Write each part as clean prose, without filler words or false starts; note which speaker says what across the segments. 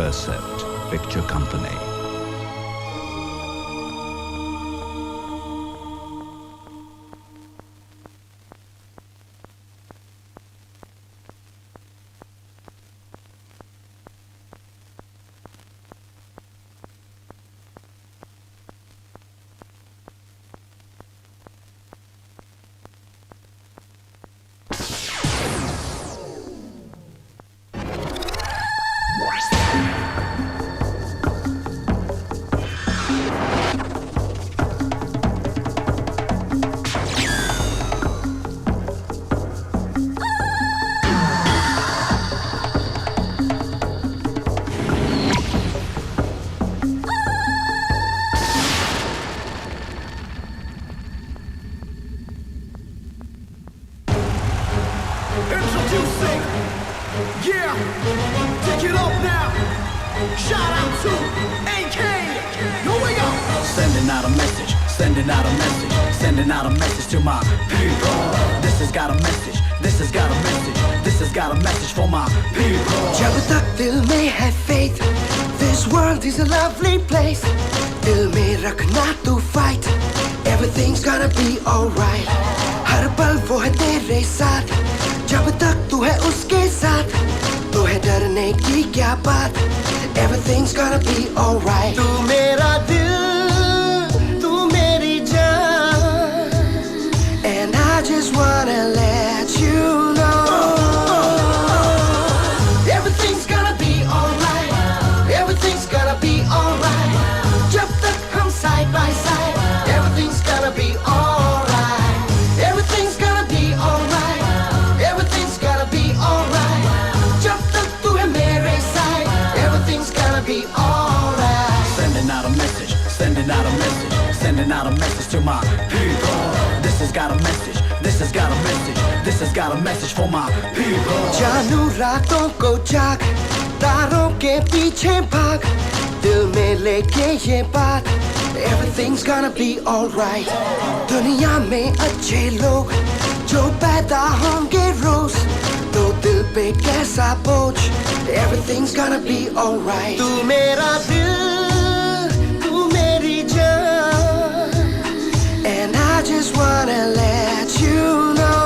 Speaker 1: Percept Picture Company.
Speaker 2: Introducing, yeah, take it up now. Shout out to AK. Here we go. Sending out a message, sending out a message, sending out a message to my people. This has got a message, this has got a message, this has got a message for my people.
Speaker 3: जब तक दिल में है faith, this world is a lovely place. दिल में रखना तू fight, everything's gonna be alright. हर पल वो है तेरे साथ, जब तक तू है उसके साथ, तो है डरने की क्या बात. Everything's gonna be alright. तू मेरा दिल, तू मेरी जान, and I just wanna let you know. Everything's gonna be alright. Everything's gonna be alright. जब तक हम side by side, everything's gonna be alright. Everything's gonna be alright. Everything's gonna be alright. जब तक तू है मेरे side, everything's gonna be alright.
Speaker 2: Sending out a message, sending out a message, sending out a message to my people. This has got a message, this has got a message, this has got a message for my people.
Speaker 3: जानू रातों को जाग, तारों के पीछे भाग, दिल में लेके ये बात. Everything's gonna be alright. दुनिया में अच्छे लोग जो पैदा होंगे रोज, तो दिल पे कैसा बोझ. Everything's gonna be alright. तू मेरा दिल, तू मेरी जान, and I just wanna let you know.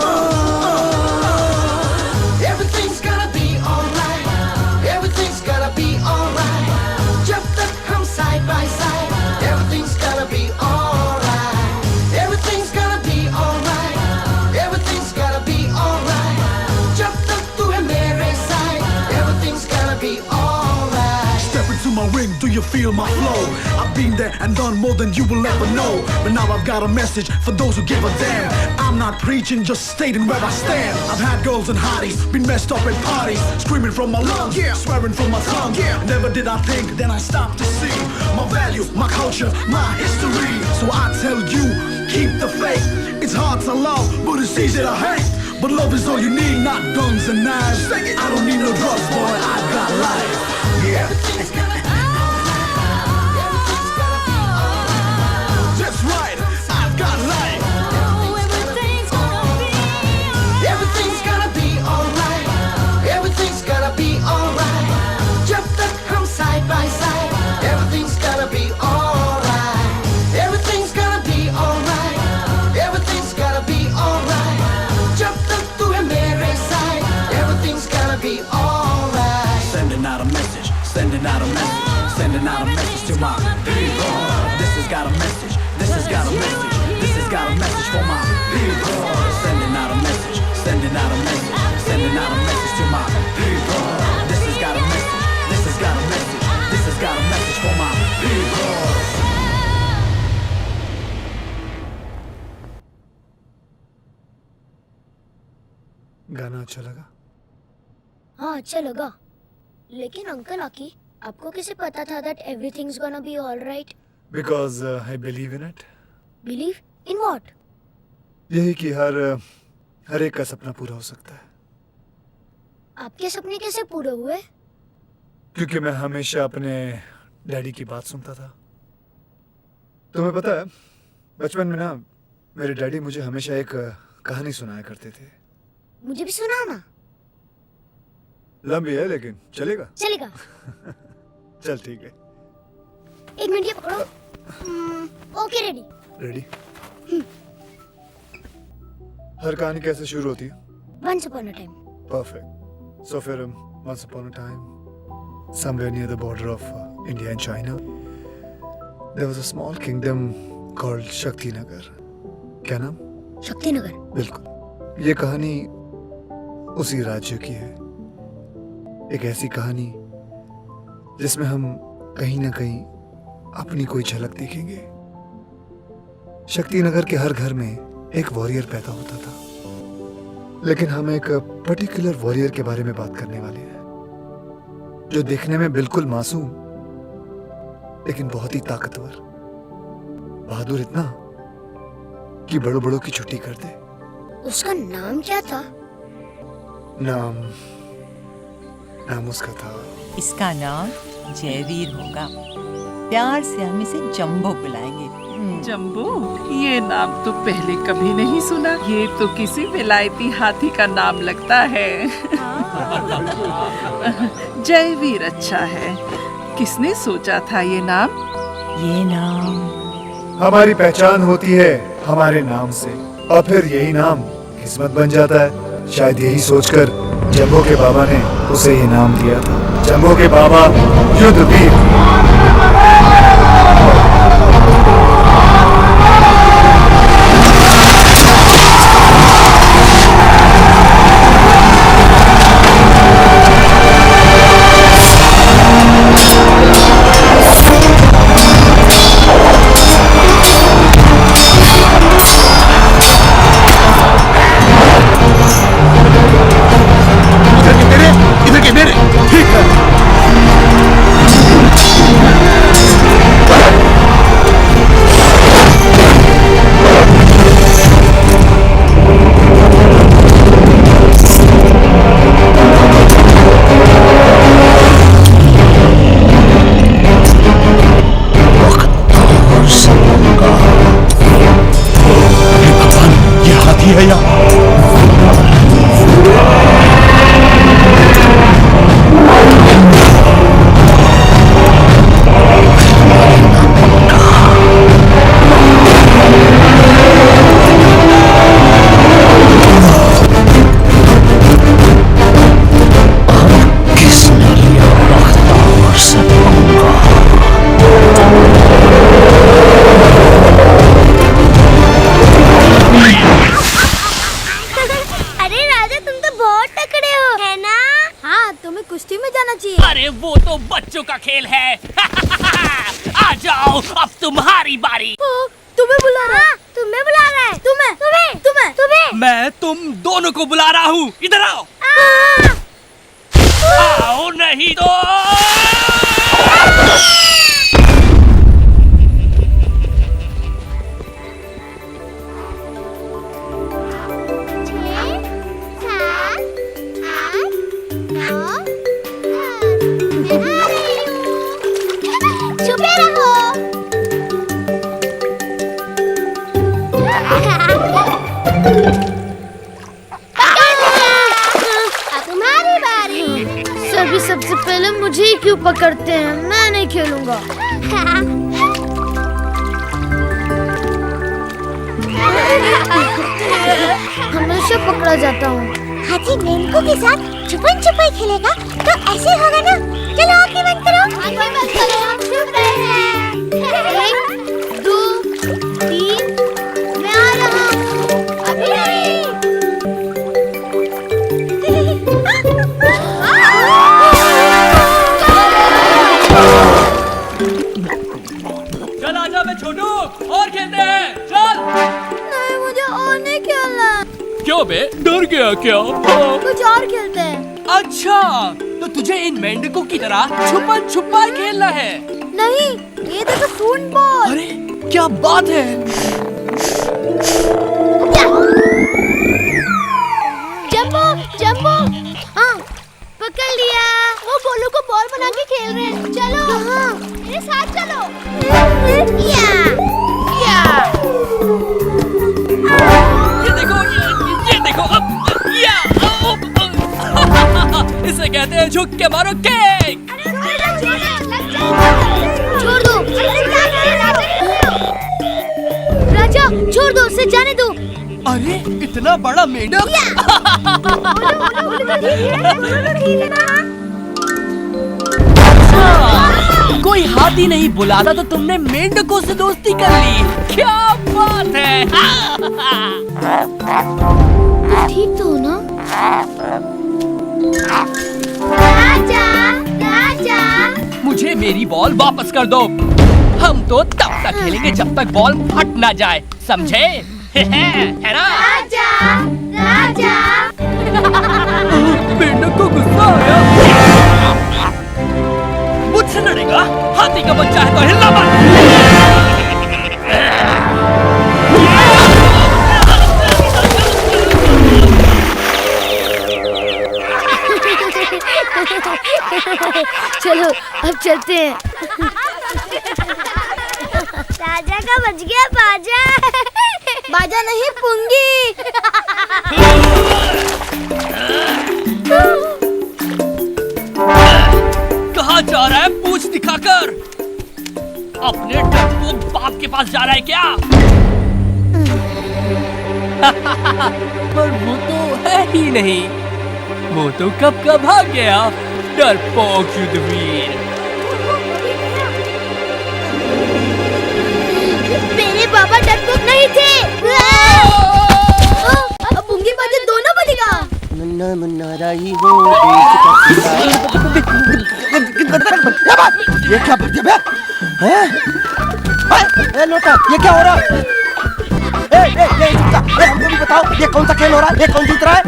Speaker 3: Everything's gonna be alright. Everything's gonna be alright. जब तक हम side by side, everything's gonna be alright. Everything's gonna be alright. Everything's gonna be alright. जब तक तू है मेरे side, everything's gonna be alright.
Speaker 2: Step into my ring, do you feel my flow? I've been there and done more than you will ever know. But now I've got a message for those who give a damn. I'm not preaching, just stating where I stand. I've had girls and hotties, been messed up at parties, screaming from my lungs, swearing from my tongue. Never did I think, then I stopped to see my value, my culture, my history. So I tell you, keep the faith. It's hard to love, but it's easy to hate. But love is all you need, not guns and knives. I don't need no drugs, boy, I got life. Yeah.
Speaker 3: Everything's gonna be alright. Everything's gonna be alright.
Speaker 2: That's right, I've got life.
Speaker 3: Everything's gonna be alright. Everything's gonna be alright. जब तक हम side by side, everything's gonna be alright. Everything's gonna be alright. Everything's gonna be alright. जब तक तू है मेरे side, everything's gonna be alright.
Speaker 2: Sending out a message, sending out a message, sending out a message to my people. This has got a message, this has got a message, this has got a message for my people. Sending out a message, sending out a message, sending out a message to my people. This has got a message, this has got a message, this has got a message for my people.
Speaker 4: गाना अच्छा लगा?
Speaker 5: हाँ अच्छा लगा. लेकिन uncle आकी, आपको कैसे पता था that everything's gonna be alright?
Speaker 4: Because I believe in it.
Speaker 5: Believe in what?
Speaker 4: यही कि हर एक का सपना पूरा हो सकता है.
Speaker 5: आपके सपने कैसे पूरे हुए?
Speaker 4: क्योंकि मैं हमेशा अपने डैडी की बात सुनता था. तुम्हें पता है, बचपन में ना मेरे डैडी मुझे हमेशा एक कहानी सुनाया करते थे.
Speaker 5: मुझे भी सुनाओ ना.
Speaker 4: लंबी है लेकिन चलेगा.
Speaker 5: चलेगा.
Speaker 4: चल ठीक है।
Speaker 5: एक मिनट ये पकड़ो। Okay ready.
Speaker 4: रेडी? हर कहानी कैसे शुरू होती है?
Speaker 5: Once upon a time.
Speaker 4: Perfect. So फिर once upon a time, somewhere near the border of India and China, there was a small kingdom called Shakti Nagar. क्या नाम?
Speaker 5: शक्ति नगर।
Speaker 4: बिल्कुल। ये कहानी उसी राज्य की है। एक ऐसी कहानी जिसमें हम कहीं ना कहीं अपनी कोई झलक देखेंगे। शक्ति नगर के हर घर में एक वॉरियर पैदा होता था, लेकिन हम एक पर्टिकुलर वॉरियर के बारे में बात करने वाले हैं, जो देखने में बिल्कुल मासूम लेकिन बहुत ही ताकतवर, बहादुर इतना कि बड़ों बड़ों की छुट्टी कर दे।
Speaker 5: उसका नाम क्या था?
Speaker 4: नाम उसका था।
Speaker 6: इसका नाम जयवीर होगा। प्यार से हम इसे जंबो बुलाएंगे।
Speaker 7: जंबो, ये नाम तो पहले कभी नहीं सुना। ये तो किसी विलायती हाथी का नाम लगता है। जयवीर अच्छा है। किसने सोचा था ये नाम?
Speaker 6: ये नाम
Speaker 4: हमारी पहचान होती है हमारे नाम से, और फिर यही नाम किस्मत बन जाता है। शायद यही सोचकर जंबो के बाबा ने उसे ये नाम दिया था। जंबो के बाबा युद्धवीर।
Speaker 8: अरे वो तो बच्चों का खेल है। आ जाओ, अब तुम्हारी बारी।
Speaker 5: तुम्हें बुला रहा है। तुम्हें बुला रहा है। तुम्हें तुम्हें तुम्हें तुम्हें
Speaker 8: मैं तुम दोनों को बुला रहा हूँ। इधर आओ। आओ नहीं तो
Speaker 5: तुम्हारी बारी। सभी सबसे पहले मुझे ही क्यों पकड़ते हैं? मैं नहीं खेलूंगा। हमेशा पकड़ा जाता हूँ।
Speaker 9: हाथी मेंढकों के साथ छुपन छुपाई खेलेगा तो ऐसे होगा ना। चलो आंखें बंद करो।
Speaker 5: आंखें बंद करो, हम छुप रहे हैं। 1 2 3 मैं आ रहा हूँ। अभी नहीं।
Speaker 8: चल आजा बे छोटू, और खेलते हैं। चल।
Speaker 5: नहीं, मुझे और नहीं खेलना।
Speaker 8: क्यों बे, डर गया क्या?
Speaker 5: कुछ और खेलते हैं।
Speaker 8: अच्छा, तो तुझे इन मेंढकों की तरह छुपन छुपाई खेलना है?
Speaker 5: नहीं, ये देखो फुटबॉल।
Speaker 8: अरे क्या बात है।
Speaker 5: जंबो जंबो, हाँ पकड़ लिया। वो गोलू को बॉल बना के खेल रहे हैं। चलो हाँ, मेरे साथ चलो। या या
Speaker 8: ये देखो अब या इसे कहते हैं झुक के मारो केक।
Speaker 5: अरे लग जा। छोड़ दो उसे, जाने दो।
Speaker 8: अरे इतना बड़ा मेंढक। कोई हाथी नहीं बुलाता तो तुमने मेंढकों से दोस्ती कर ली। क्या बात है।
Speaker 5: ठीक तो हो ना? राजा, राजा।
Speaker 8: मुझे मेरी बॉल वापस कर दो। हम तो तब तक खेलेंगे जब तक बॉल फट ना जाए, समझे? है ना?
Speaker 5: राजा, राजा।
Speaker 8: मेंढक को गुस्सा आया। मुझसे लड़ेगा? हाथी का बच्चा है तो हिलना मत।
Speaker 5: चलो अब चलते हैं। राजा का बच गया बाजा। बाजा नहीं, पुंगी।
Speaker 8: कहाँ जा रहा है पूछ दिखाकर? अपने डरपोक बाप के पास जा रहा है क्या? पर वो तो है ही नहीं। वो तो कब का भाग गया, डरपोक युद्धवीर।
Speaker 5: मेरे बाबा डरपोक नहीं थे। अब पुंगी बाजा दोनों बनेगा।
Speaker 3: मुन्ना मुन्ना राई हो ये क्या भर्ती है? ए लोटा, ये क्या हो रहा है? हमको भी बताओ, ये कौन सा खेल हो रहा है? ये कौन जीत रहा है?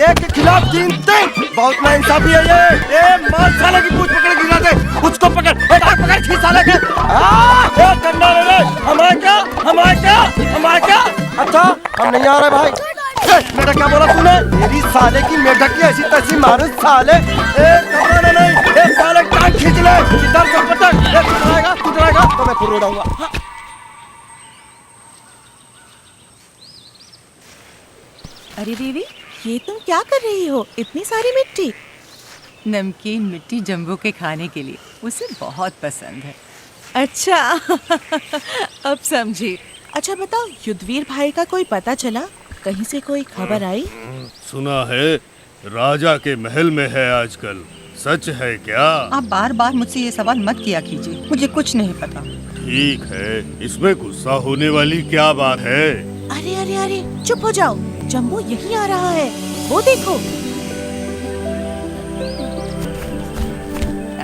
Speaker 3: एक के खिलाफ 3-3। बहुत नाइंसाफी है ये मार साले की पूंछ पकड़ गिरा दे। उसको पकड़, पकड़ खींच साले के। करना रे, हमारे क्या? अच्छा हम नहीं आ रहे भाई। मेरा क्या बोला तूने? मेरी साले की मेढक की ऐसी तैसी मारू साले। नहीं, साले टांग खींच ले। इधर से पटक। तू डराएगा तो मैं फिर उड़ाऊंगा।
Speaker 10: अरे बेबी, ये तुम क्या कर रही हो? इतनी सारी मिट्टी।
Speaker 6: नमकीन मिट्टी जंबो के खाने के लिए, उसे बहुत पसंद है।
Speaker 10: अच्छा अब समझी। अच्छा बताओ, युद्धवीर भाई का कोई पता चला? कहीं से कोई खबर आई?
Speaker 11: सुना है राजा के महल में है आजकल। सच है क्या?
Speaker 6: आप बार बार मुझसे ये सवाल मत किया कीजिए, मुझे कुछ नहीं पता।
Speaker 11: ठीक है, इसमें गुस्सा होने वाली क्या बात है?
Speaker 10: अरे अरे अरे चुप हो जाओ, जंबो यहीं आ रहा है, वो देखो।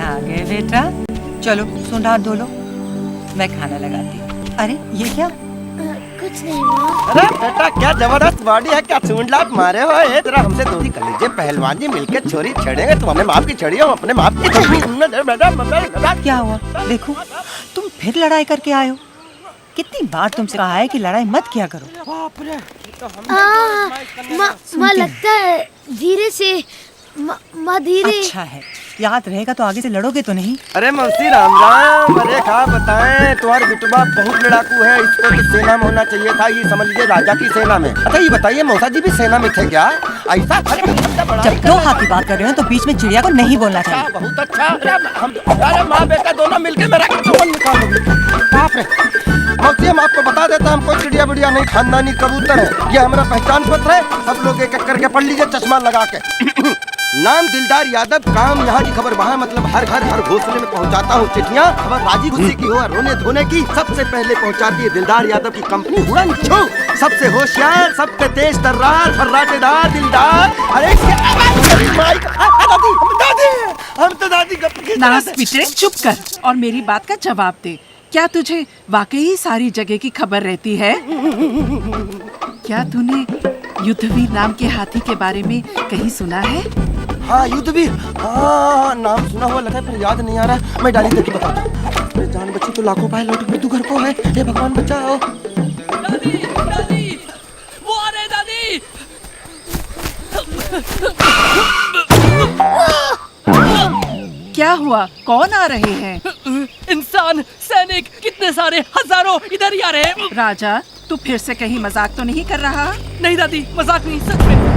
Speaker 6: आ गए बेटा, चलो सुन हाथ धो लो, मैं खाना लगाती हूँ। अरे ये क्या?
Speaker 5: कुछ नहीं माँ।
Speaker 3: अरे बेटा क्या जबरदस्त बॉडी है, क्या चूंडलाट मारे हो। ये जरा हमसे दोस्ती कलीजे पहलवान जी मिलके छोरी छेड़ेंगे। तुम अपने बाप की छड़ी हो, अपने बाप की छड़ी।
Speaker 6: क्या हुआ? देखो तुम फिर लड़ाई करके आए हो। कितनी बार तुमसे कहा है कि लड़ाई मत किया करो।
Speaker 5: माँ लगता है धीरे से। माँ धीरे।
Speaker 6: अच्छा है, याद रहेगा तो आगे से लड़ोगे तो नहीं?
Speaker 3: अरे मौसी राम राम। अरे क्या बताएं, तुम्हारा बिटुबा बहुत लड़ाकू है, इसको तो सेना में होना चाहिए था। ये समझ लीजिए राजा की सेना में। अच्छा ये बताइए मौसा जी भी सेना में थे क्या? ऐसा?
Speaker 6: जब दो हाथ की बात कर रहे हो तो बीच में चिड़िया को नहीं बोलना चाहिए।
Speaker 3: बहुत अच्छा। अरे माँ बेटा दोनों मिलकर मेरा निकालोगे। मौसी हम आपको बता देते हैं, हम कोई चिड़िया बिड़िया नहीं, खानदानी कबूतर है। ये हमारा पहचान पत्र है, सब लोग एक एक करके पढ़ लीजिए चश्मा लगा के। नाम दिलदार यादव, काम यहाँ की खबर वहाँ, मतलब हर घर हर घोंसले में पहुँचाता हूँ चिट्ठियाँ। खबर राजी खुशी की हो रोने धोने की, सबसे पहले पहुँचाती है दिलदार यादव की कंपनी उड़न छू। सबसे होशियार, सबसे तेज तर्रार, फर्राटेदार दिलदार। अरे हम तो दादी
Speaker 7: नास बेटे चुप कर और मेरी बात का जवाब दे। क्या तुझे वाकई सारी जगह की खबर रहती है? क्या तूने युद्धवीर नाम के हाथी के बारे में कहीं सुना है?
Speaker 3: हाँ युद्धवीर, हाँ नाम सुना हुआ लगा पर याद नहीं आ रहा। मैं डाली करके बताता हूँ। जान बच्ची तो लाखों पाए लौट मृत्यु घर को है। हे भगवान बचाओ।
Speaker 8: दादी, दादी, वो आ रहे दादी।
Speaker 7: क्या हुआ? कौन आ रहे हैं?
Speaker 8: इंसान, सैनिक, कितने सारे, हजारों इधर ही आ रहे हैं।
Speaker 7: राजा तू फिर से कहीं मजाक तो नहीं कर रहा?
Speaker 8: नहीं दादी, मजाक नहीं, सच में।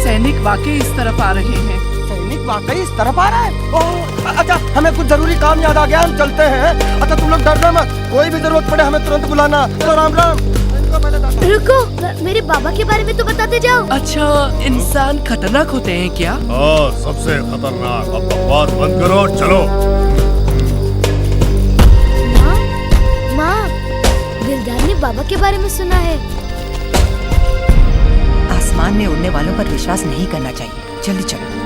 Speaker 7: सैनिक वाकई इस तरफ आ रहे हैं।
Speaker 3: सैनिक जीत वाकई इस तरफ आ रहा है। ओह, अच्छा हमें कुछ जरूरी काम याद आ गया, हम चलते हैं। अच्छा तुम लोग डरना मत, कोई भी जरूरत पड़े हमें तुरंत बुलाना। तो राम राम।
Speaker 5: रुको, मेरे बाबा के बारे में तो बताते जाओ।
Speaker 8: अच्छा, इंसान खतरनाक होते हैं क्या?
Speaker 11: हाँ, सबसे खतरनाक। अब बकवास बंद करो, चलो।
Speaker 5: माँ, दिलदार ने बाबा के बारे में सुना है।
Speaker 6: आसमान में उड़ने वालों पर विश्वास नहीं करना चाहिए। जल्दी चलो।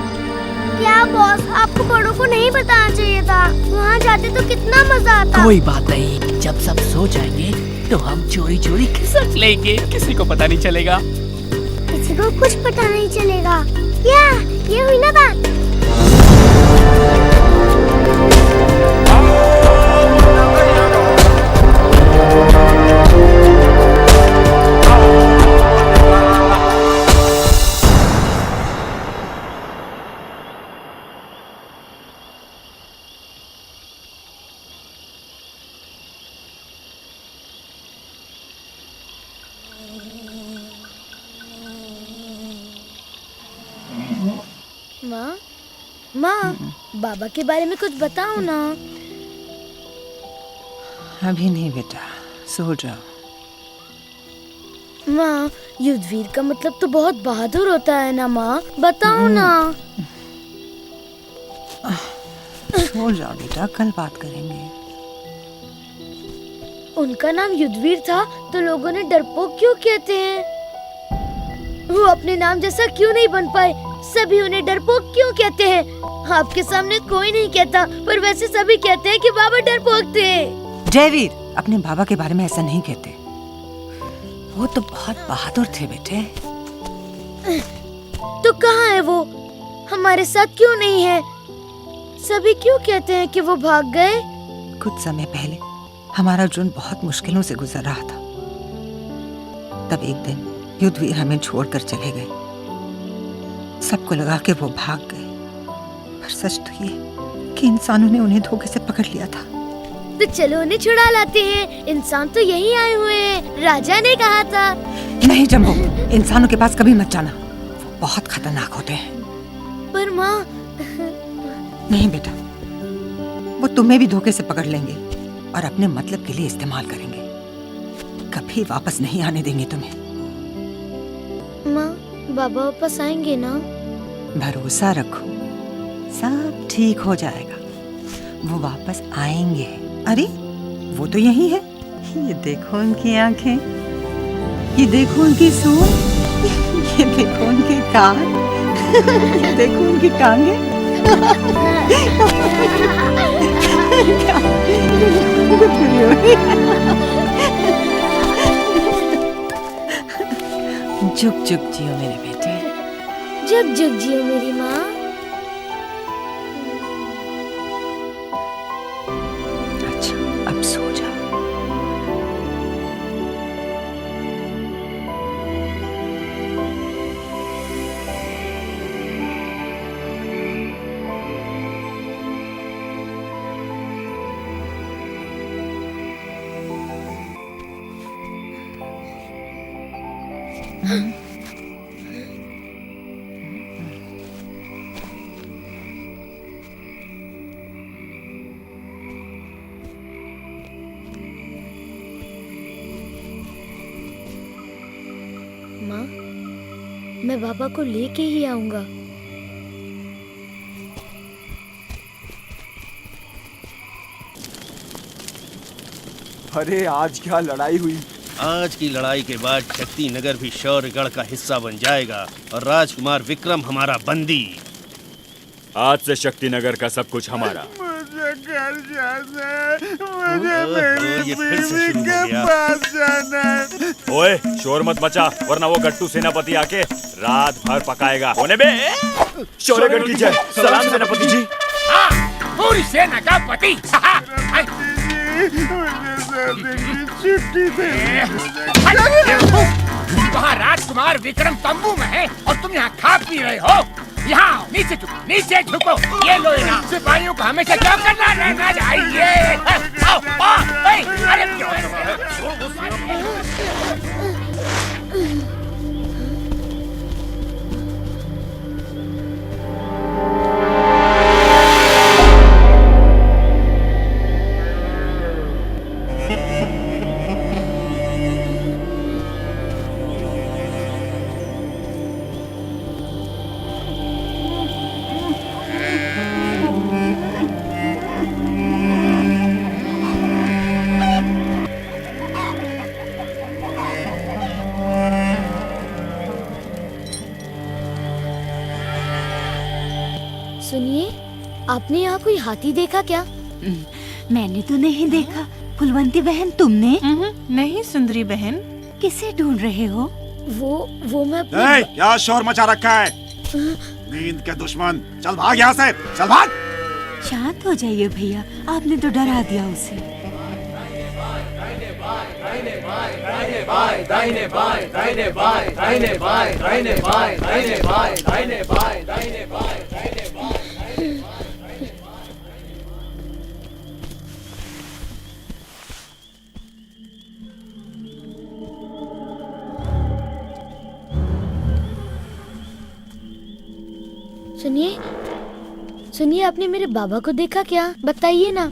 Speaker 9: क्या बॉस, आपको बड़ों को नहीं बताना चाहिए था। वहाँ जाते तो कितना मजा आता।
Speaker 8: कोई बात नहीं, जब सब सो जाएंगे तो हम चोरी चोरी खिसक लेंगे, किसी को पता नहीं चलेगा।
Speaker 9: किसी को कुछ पता नहीं चलेगा। क्या ये हुई ना बात।
Speaker 5: माँ, बाबा के बारे में कुछ बताओ ना।
Speaker 6: अभी नहीं बेटा, सो जाओ।
Speaker 5: माँ, युद्धवीर का मतलब तो बहुत बहादुर होता है ना माँ, बताओ ना।
Speaker 6: सो जाओ बेटा, कल बात करेंगे।
Speaker 5: उनका नाम युद्धवीर था तो लोगों ने डरपोक क्यों कहते हैं? वो अपने नाम जैसा क्यों नहीं बन पाए? सभी उन्हें डरपोक क्यों कहते हैं? आपके सामने कोई नहीं कहता, पर वैसे सभी कहते हैं कि बाबा डरपोक थे।
Speaker 6: जयवीर, अपने बाबा के बारे में ऐसा नहीं कहते। वो तो बहुत बहादुर थे बेटे।
Speaker 5: तो कहाँ है वो? हमारे साथ क्यों नहीं है? सभी क्यों कहते हैं कि वो भाग गए?
Speaker 6: कुछ समय पहले हमारा अर्जुन बहुत मुश्किलों से गुजर रहा था। तब एक दिन युद्धवीर हमें छोड़कर चले गए। सबको लगा कि वो भाग गए, पर सच तो ये कि इंसानों ने उन्हें धोखे से पकड़ लिया था।
Speaker 5: तो चलो उन्हें छुड़ा लाते हैं। इंसान तो यही आए हुए हैं, राजा ने कहा था।
Speaker 6: नहीं जम्बो, इंसानों के पास कभी मत जाना, वो बहुत खतरनाक होते हैं।
Speaker 5: पर माँ।
Speaker 6: नहीं बेटा, वो तुम्हें भी धोखे से पकड़ लेंगे और अपने मतलब के लिए इस्तेमाल करेंगे। कभी वापस नहीं आने देंगे तुम्हें।
Speaker 5: माँ, बाबा वापस आएंगे ना?
Speaker 6: भरोसा रखो, सब ठीक हो जाएगा। वो वापस आएंगे। अरे वो तो यही है। ये देखो उनकी आंखें, ये देखो उनकी सूंड, ये देखो उनके कान, ये देखो उनकी टांगे। जुग जुग जियो मेरे बेटे।
Speaker 5: जुग जुग जियो मेरी माँ।
Speaker 6: अच्छा, अब सो जाओ।
Speaker 5: माँ, मैं बाबा को लेके ही आऊंगा।
Speaker 3: अरे आज क्या लड़ाई हुई।
Speaker 12: आज की लड़ाई के बाद शक्ति नगर भी शौर्यगढ़ का हिस्सा बन जाएगा और राजकुमार विक्रम हमारा बंदी।
Speaker 13: आज से शक्ति नगर का सब कुछ हमारा।
Speaker 11: मुझे घर जाना है, मुझे
Speaker 12: ये फिर से शुरू हो गया।
Speaker 11: पास जाना है।
Speaker 13: ओए शोर मत मचा, वरना वो गट्टू सेनापति आके रात भर पकाएगा। होने बे। शौर्यगढ़ की जय। सलाम सेनापति जी।
Speaker 8: पूरी सेना का पति।
Speaker 11: छुट्टी दे।
Speaker 8: वहाँ राजकुमार विक्रम तंबू में है और तुम यहाँ खा पी रहे हो। यहाँ नीचे झुको, नीचे झुको। ये लो ना, सिपाहियों को हमेशा क्या करना रहना चाहिए। अरे
Speaker 5: आपने यहाँ कोई हाथी देखा क्या?
Speaker 9: मैंने तो नहीं देखा। फुलवंती बहन, तुमने?
Speaker 10: नहीं सुंदरी बहन।
Speaker 9: किसे ढूंढ रहे हो?
Speaker 5: वो मैं
Speaker 14: क्या शोर मचा रखा है? नींद के दुश्मन, चल भाग यहाँ से, चल भाग।
Speaker 9: शांत हो जाइए भैया, आपने तो डरा दिया उसे।
Speaker 5: सुनिए, आपने मेरे बाबा को देखा क्या? बताइए ना।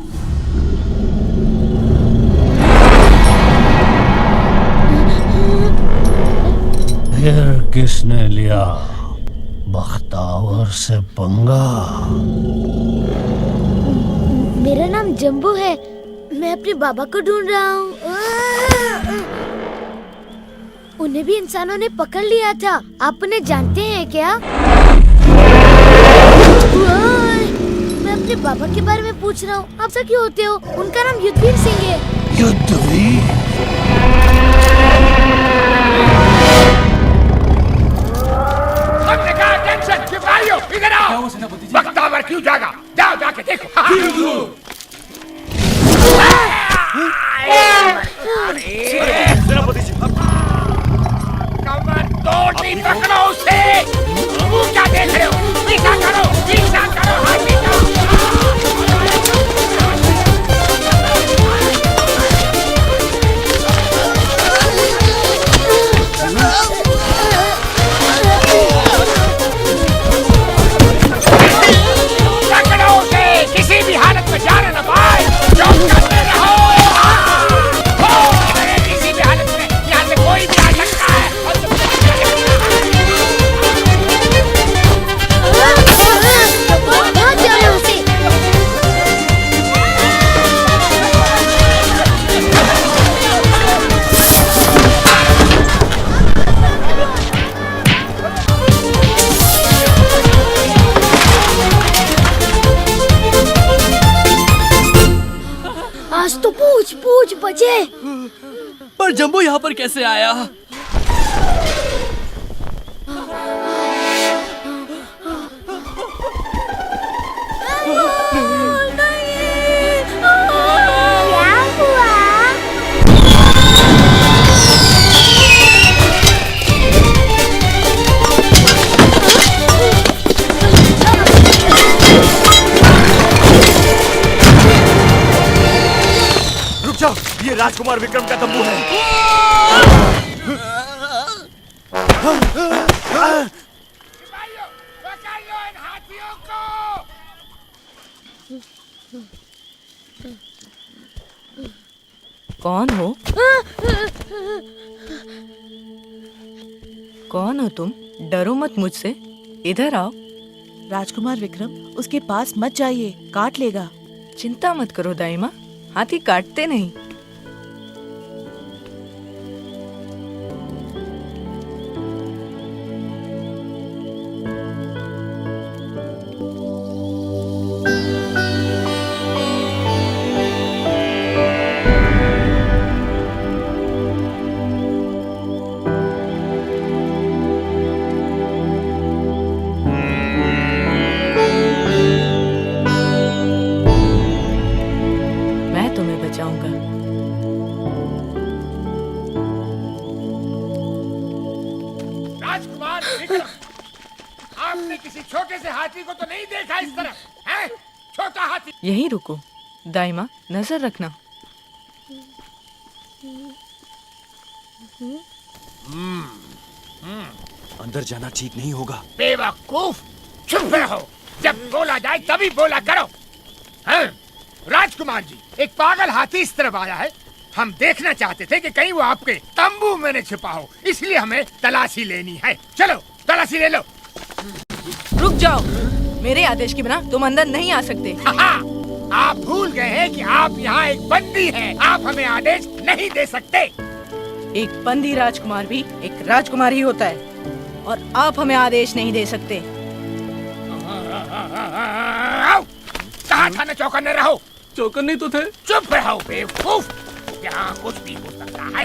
Speaker 15: फिर किसने लिया बख्तावर से पंगा?
Speaker 5: मेरा नाम जम्बू है। मैं अपने बाबा को ढूंढ रहा हूँ। उन्हें भी इंसानों ने पकड़ लिया था। आप उन्हें जानते हैं क्या? मैं अपने बाबा के बारे में पूछ रहा हूँ। आप सब क्यों होते हो? उनका नाम युद्धवीर सिंह है।
Speaker 15: युद्धवीर?
Speaker 8: हमने कहा टेंशन, सिपाहियों इधर आओ। बख्तावर क्यों जागा? जाओ जाके देखो।
Speaker 13: सेनापति जी,
Speaker 8: कमर तोड़नी, पकड़ो उसे। वो क्या देख रहे हो? पीछा करो, हाथी का। पकड़ो उसे, किसी भी हालत में जाने न पाए। जो करते रहो। किसी भी हालत में यहाँ से कोई भी आ सकता है।
Speaker 5: आज तो पूछ बचे।
Speaker 16: पर जम्बू यहाँ पर कैसे आया?
Speaker 13: ये राजकुमार विक्रम का तंबू है।
Speaker 8: पकड़ लो इन हाथियों को।
Speaker 10: कौन हो? कौन हो तुम? डरो मत मुझसे, इधर आओ। राजकुमार विक्रम, उसके पास मत जाइए, काट लेगा। चिंता मत करो दाइमा, हाथी काटते नहीं।
Speaker 8: राजकुमार विक्रम, आपने किसी छोटे से हाथी को तो नहीं देखा इस तरफ, हैं? छोटा हाथी।
Speaker 10: यहीं रुको, दाइमा नजर रखना।
Speaker 13: अंदर जाना ठीक नहीं होगा।
Speaker 8: बेवकूफ, चुप रहो। जब बोला जाए तभी बोला करो। हैं? राजकुमार जी, एक पागल हाथी इस तरफ आया है। हम देखना चाहते थे कि कहीं वो आपके तंबू में न छिपा हो, इसलिए हमें तलाशी लेनी है। चलो तलाशी ले लो।
Speaker 10: रुक जाओ, मेरे आदेश के बिना तुम अंदर नहीं आ सकते।
Speaker 8: आप भूल गए हैं कि आप यहाँ एक बंदी हैं। आप हमें आदेश नहीं दे सकते।
Speaker 10: एक बंदी राजकुमार भी एक राजकुमार ही होता है, और आप हमें आदेश नहीं दे सकते।
Speaker 8: कहा था ना चौकन्ने रहो।
Speaker 16: चौकन्ने तो थे।
Speaker 8: चुप रहो बेवकूफ, यहाँ कुछ भी हो सकता है।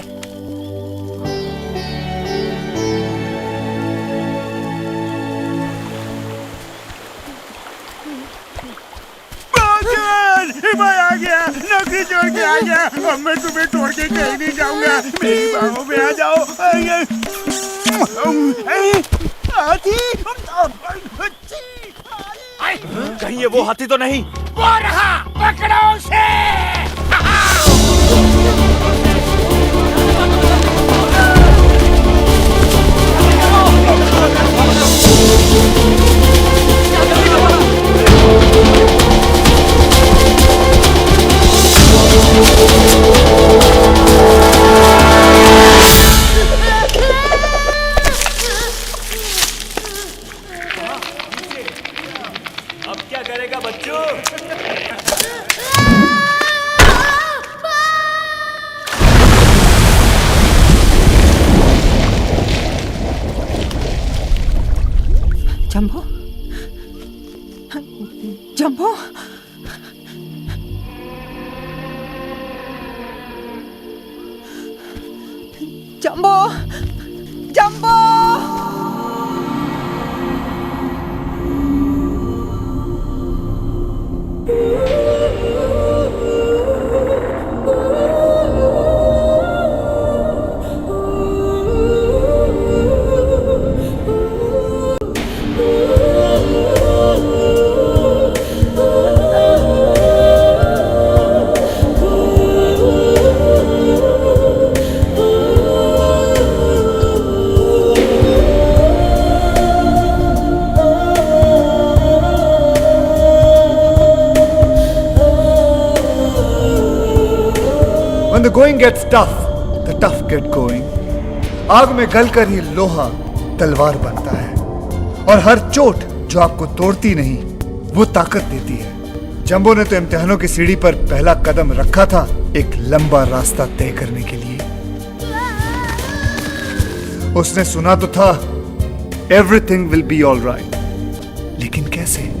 Speaker 14: मैं आ गया, नौकरी छोड़ के आ गया। अब मैं तुम्हें छोड़ के कहीं नहीं जाऊंगा। मेरी बाहों में आ जाओ।
Speaker 13: कहीं ये वो हाथी तो नहीं?
Speaker 8: वो रहा, पकड़ो उसे।
Speaker 13: अब क्या करेगा बच्चों?
Speaker 6: Jumbo, jumbo, jumbo, jumbo.
Speaker 4: When the going gets tough, the tough get going. आग में गलकर ही लोहा तलवार बनता है और हर चोट जो आपको तोड़ती नहीं वो ताकत देती है। जंबो ने तो इम्तिहानों की सीढ़ी पर पहला कदम रखा था एक लंबा रास्ता तय करने के लिए। उसने सुना तो था everything will be all right, लेकिन कैसे?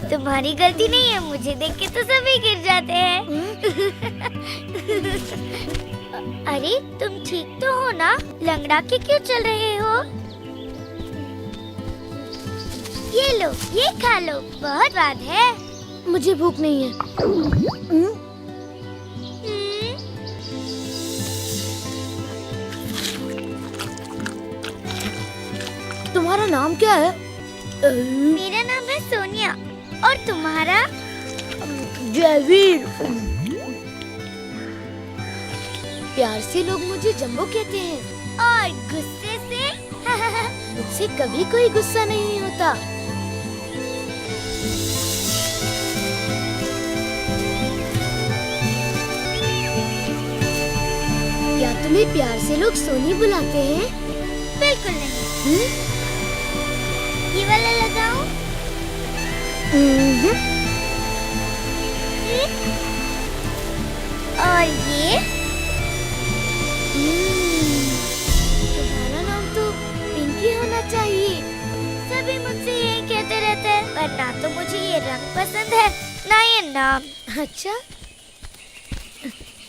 Speaker 9: तुम्हारी गलती नहीं है, मुझे देख के तो सभी गिर जाते हैं। अरे तुम ठीक तो हो ना? लंगड़ा के क्यों चल रहे हो? ये लो, ये खा लो, बहुत स्वाद है।
Speaker 5: मुझे भूख नहीं है। तुम्हारा नाम क्या है?
Speaker 9: मेरा नाम है सोनिया। और तुम्हारा?
Speaker 5: जयवीर। प्यार से लोग मुझे जंबो कहते हैं।
Speaker 9: और गुस्से से?
Speaker 5: मुझसे कभी कोई गुस्सा नहीं होता। क्या तुम्हें प्यार से लोग सोनी बुलाते हैं?
Speaker 9: बिल्कुल नहीं। ये वाला लगाऊं? और ये?
Speaker 5: तुम्हारा नाम तो पिंकी होना चाहिए।
Speaker 9: सभी मुझसे यही कहते रहते हैं, पर ना तो मुझे ये रंग पसंद है ना ये नाम।
Speaker 5: अच्छा?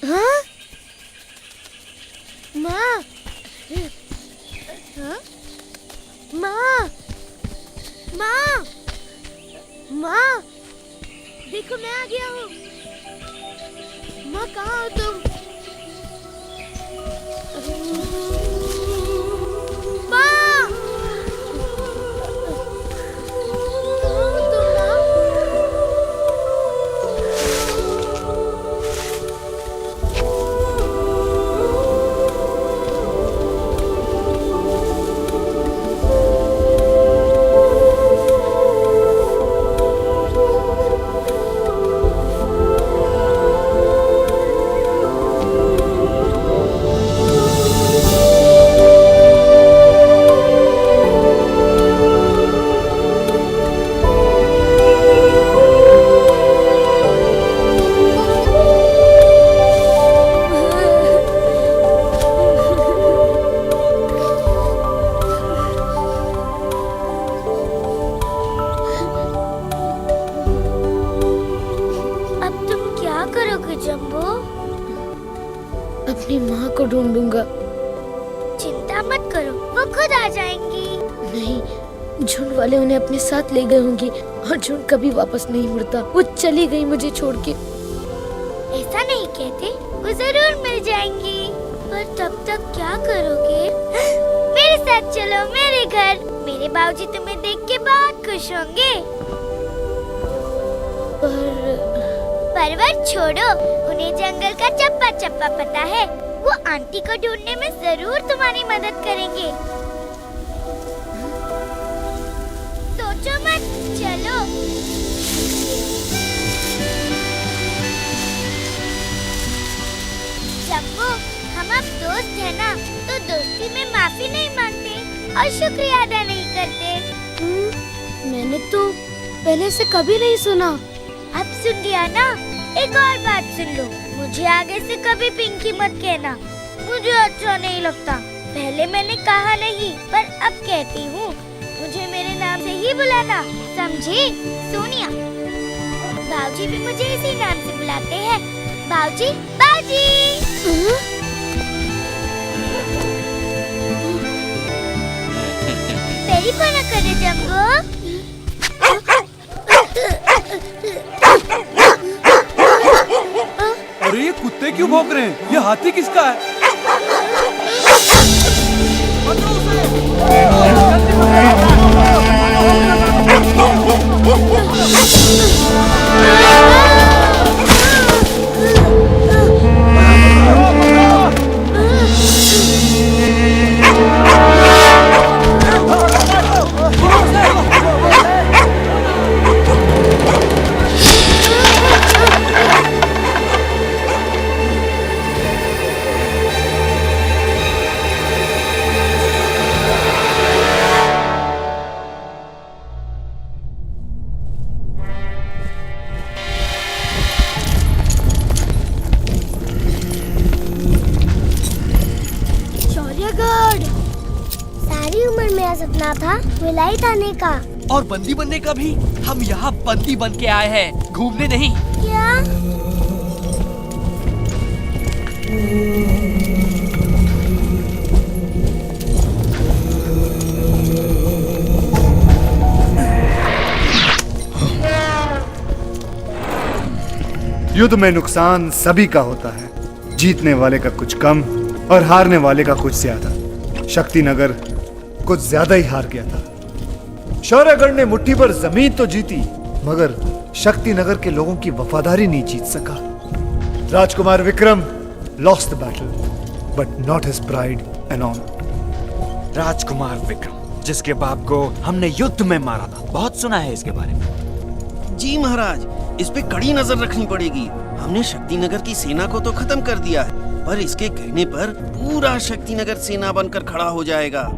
Speaker 5: हाँ? माँ, माँ, माँ, माँ, देखो मैं आ गया हूँ। माँ कहाँ हो तुम? माँ, अपनी माँ को ढूंढूंगा।
Speaker 9: चिंता मत करो, वो खुद आ जाएंगी।
Speaker 5: नहीं, झुंड वाले उन्हें अपने साथ ले गए होंगे और झुंड कभी वापस नहीं मुड़ता। वो चली गई मुझे छोड़ के।
Speaker 9: ऐसा नहीं कहते, वो जरूर मिल जाएंगी। पर तब तक क्या करोगे? मेरे साथ चलो मेरे घर। मेरे बाबूजी तुम्हें देख के बहुत खुश होंगे। परवर छोड़ो, उन्हें जंगल का चप्पा चप्पा पता है। वो आंटी को ढूंढने में जरूर तुम्हारी मदद करेंगे। सोचो मत, चलो। जम्बो, हम अब दोस्त है ना, तो दोस्ती में माफी नहीं मांगते और शुक्रिया अदा नहीं करते।
Speaker 5: मैंने तो पहले से कभी नहीं सुना।
Speaker 9: अब सुन लिया ना? एक और बात सुन लो, मुझे आगे से कभी पिंकी मत कहना, मुझे अच्छा नहीं लगता। पहले मैंने कहा नहीं, पर अब कहती हूँ, मुझे मेरे नाम से ही बुलाना, समझी? सोनिया। बाऊजी भी मुझे इसी नाम से बुलाते हैं। बाऊजी, बाऊजी। तेरी पना करे जम्बो।
Speaker 16: अरे ये कुत्ते क्यों भौंक रहे हैं? ये हाथी किसका है?
Speaker 9: सारी उम्र मेरा सपना था विलायत आने का।
Speaker 16: और बंदी बनने का भी। हम यहाँ बंदी बन के आए हैं, घूमने नहीं।
Speaker 9: क्या?
Speaker 4: युद्ध में नुकसान सभी का होता है, जीतने वाले का कुछ कम और हारने वाले का कुछ ज्यादा। शक्तिनगर कुछ ज्यादा ही हार गया था। शौर्यगढ़ ने मुट्ठी भर जमीन तो जीती, मगर शक्तिनगर के लोगों की वफादारी नहीं जीत सका। राजकुमार Vikram lost the battle, but not his pride and honour.
Speaker 1: राजकुमार विक्रम, जिसके बाप को हमने युद्ध में मारा था, बहुत सुना है इसके बारे में।
Speaker 12: जी महाराज, इस पे कड़ी नजर रखनी पड़ेगी। हमने शक्तिनगर की सेना को तो खत्म कर दिया है, पर इसके कहने पर पूरा शक्तिनगर सेना बनकर खड़ा हो जाएगा।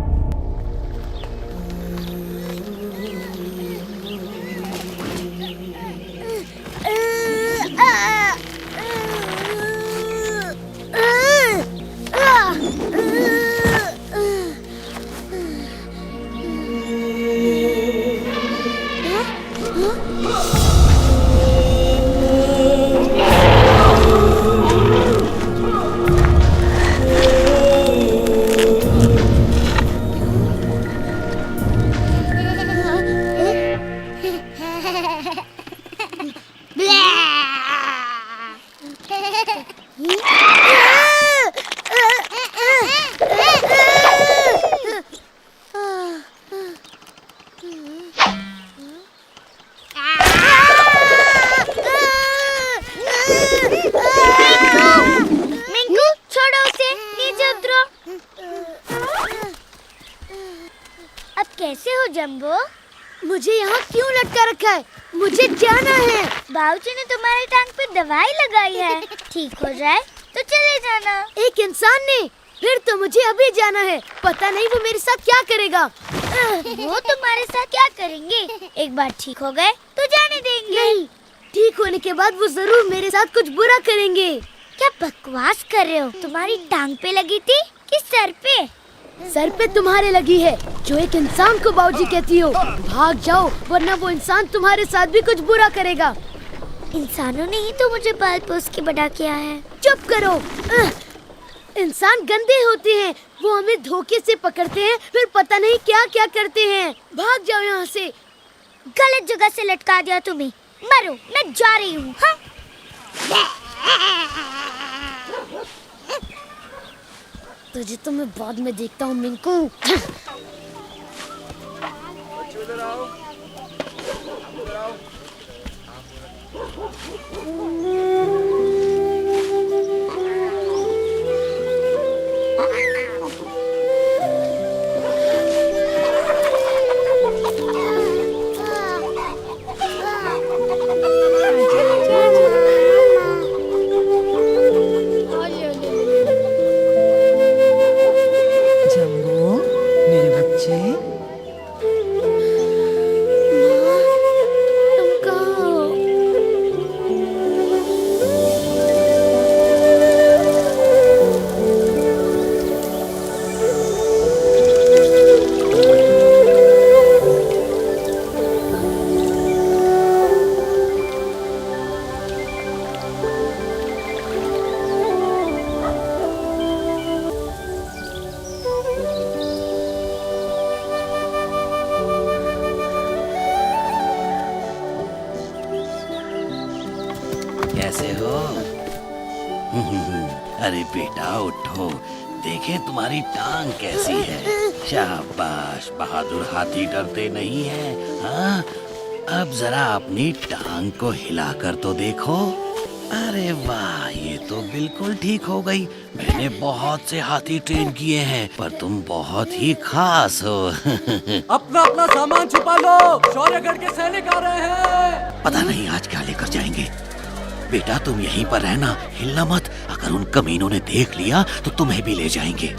Speaker 9: कैसे हो जम्बो?
Speaker 5: मुझे यहाँ क्यों लटका रखा है? मुझे जाना है।
Speaker 9: बाबूजी ने तुम्हारी टांग पे दवाई लगाई है, ठीक हो जाए तो चले जाना।
Speaker 5: एक इंसान ने? फिर तो मुझे अभी जाना है। पता नहीं वो मेरे साथ क्या करेगा।
Speaker 9: वो तुम्हारे साथ क्या करेंगे? एक बार ठीक हो गए तो जाने देंगे।
Speaker 5: नहीं, ठीक होने के बाद वो जरूर मेरे साथ कुछ बुरा करेंगे।
Speaker 9: क्या बकवास कर रहे हो? तुम्हारी टांग पे लगी थी कि सर पे?
Speaker 5: सर पे तुम्हारे लगी है, जो एक इंसान को बाबूजी कहती हो। भाग जाओ, वरना वो इंसान तुम्हारे साथ भी कुछ बुरा करेगा।
Speaker 9: इंसानों ने ही तो मुझे पाल पोस के बड़ा किया है।
Speaker 5: चुप करो। इंसान गंदे होते हैं, वो हमें धोखे से पकड़ते हैं, फिर पता नहीं क्या क्या करते हैं। भाग जाओ यहाँ से।
Speaker 9: गलत जगह से लटका दिया तुम्हें। मरो, मैं जा रही हूँ। हाँ?
Speaker 5: तुझे तो मैं बाद में देखता हूँ मिंकू।
Speaker 6: जम्बू मेरे बच्चे,
Speaker 5: तुम कहाँ हो?
Speaker 17: कैसे हो? अरे बेटा उठो, देखे तुम्हारी टांग कैसी है। शाबाश, बहादुर हाथी डरते नहीं है। हाँ, अब जरा अपनी टांग को हिलाकर तो देखो। अरे वाह, ये तो बिल्कुल ठीक हो गई। मैंने बहुत से हाथी ट्रेन किए हैं, पर तुम बहुत ही खास हो।
Speaker 16: अपना अपना सामान छुपा लो, शौर्यगढ़ के सैनिक आ रहे हैं।
Speaker 17: पता नहीं आज क्या लेकर जाएंगे। बेटा तुम यहीं पर रहना, हिलना मत। अगर उन कमीनों ने देख लिया तो तुम्हें भी ले जाएंगे।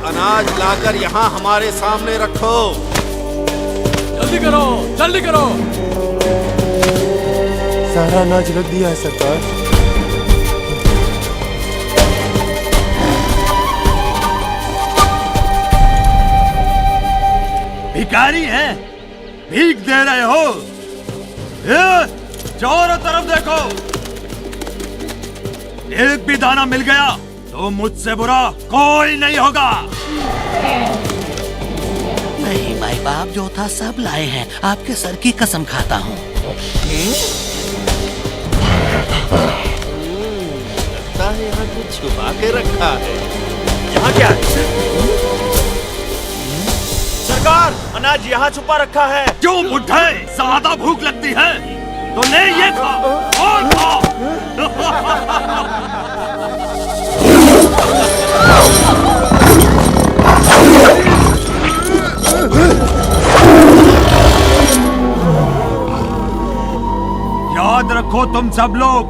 Speaker 12: अनाज लाकर यहाँ हमारे सामने रखो।
Speaker 16: जल्दी करो, जल्दी करो।
Speaker 18: सारा अनाज रख दिया है सरकार।
Speaker 13: भिखारी हैं, भीख दे रहे हो? चारों तरफ देखो, एक भी दाना मिल गया तो मुझसे बुरा कोई नहीं होगा।
Speaker 17: नहीं माई बाप, जो था सब लाए हैं। आपके सर की कसम खाता हूँ।
Speaker 12: लगता है यहाँ कुछ छुपा के रखा है।
Speaker 13: यहाँ क्या है? सरकार, अनाज यहाँ छुपा रखा है। क्यों बुढ़े, ज्यादा भूख लगती है तो ले ये खा और खा। याद रखो तुम सब लोग,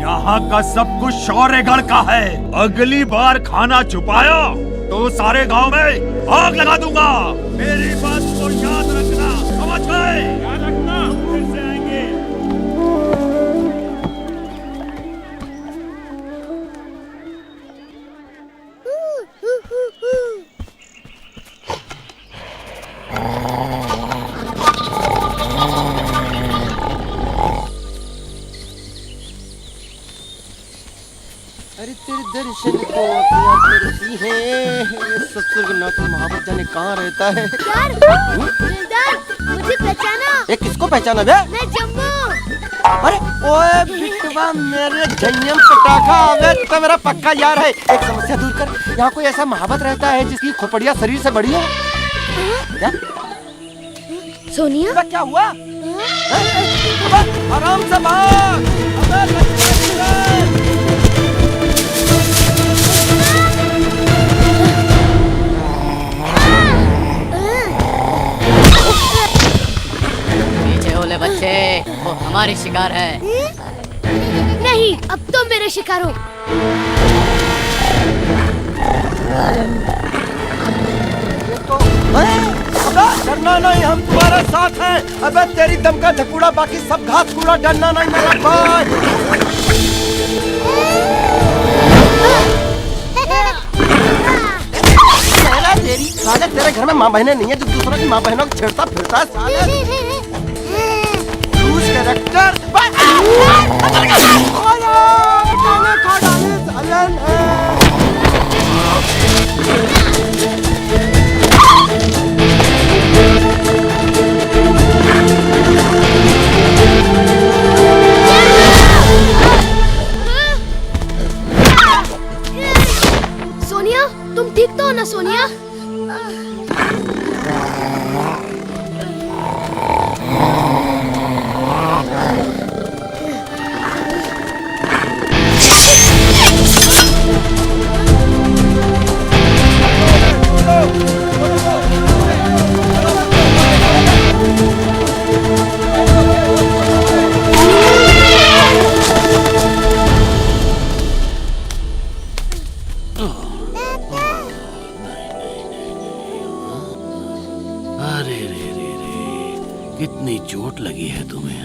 Speaker 13: यहाँ का सब कुछ शौर्यगढ़ का है। अगली बार खाना छुपाया तो सारे गांव में आग लगा दूंगा। मेरी बात को याद रखना, समझ गए? याद रखना, फिर से आएंगे।
Speaker 19: अरे तेरे दर्शन को आँखें करती हैं। ये ससुर नाथ महाबत जाने कहाँ रहता है।
Speaker 5: मुझे पहचाना?
Speaker 19: ये किसको पहचाना बे?
Speaker 5: मैं जम्बू।
Speaker 19: अरे ओए बिटवा, मेरे जन्म पटाखा, अबे तू तो मेरा पक्का यार है। एक समस्या दूर कर, यहाँ कोई ऐसा महाबत रहता है जिसकी खोपड़िया शरीर से बड़ी है क्या?
Speaker 5: सोनिया?
Speaker 19: क्या हुआ? आराम से भाग।
Speaker 20: पीछे ओले बच्चे, वो हमारी शिकार है।
Speaker 5: नहीं, अब तो मेरे शिकार हो।
Speaker 19: डरना नहीं, हम तुम्हारे साथ हैं। अबे तेरी दम का ढकुड़ा, बाकी सब घास कूड़ा। डरना नहीं मेरा भाई। तेरी साले, तेरे घर में माँ बहनें नहीं है जो दूसरों की माँ बहनों को छेड़ता फिरता है साले। Loose character.
Speaker 5: सोनिया, तुम ठीक तो हो ना सोनिया?
Speaker 17: अरे रे रे रे, कितनी चोट लगी है तुम्हें?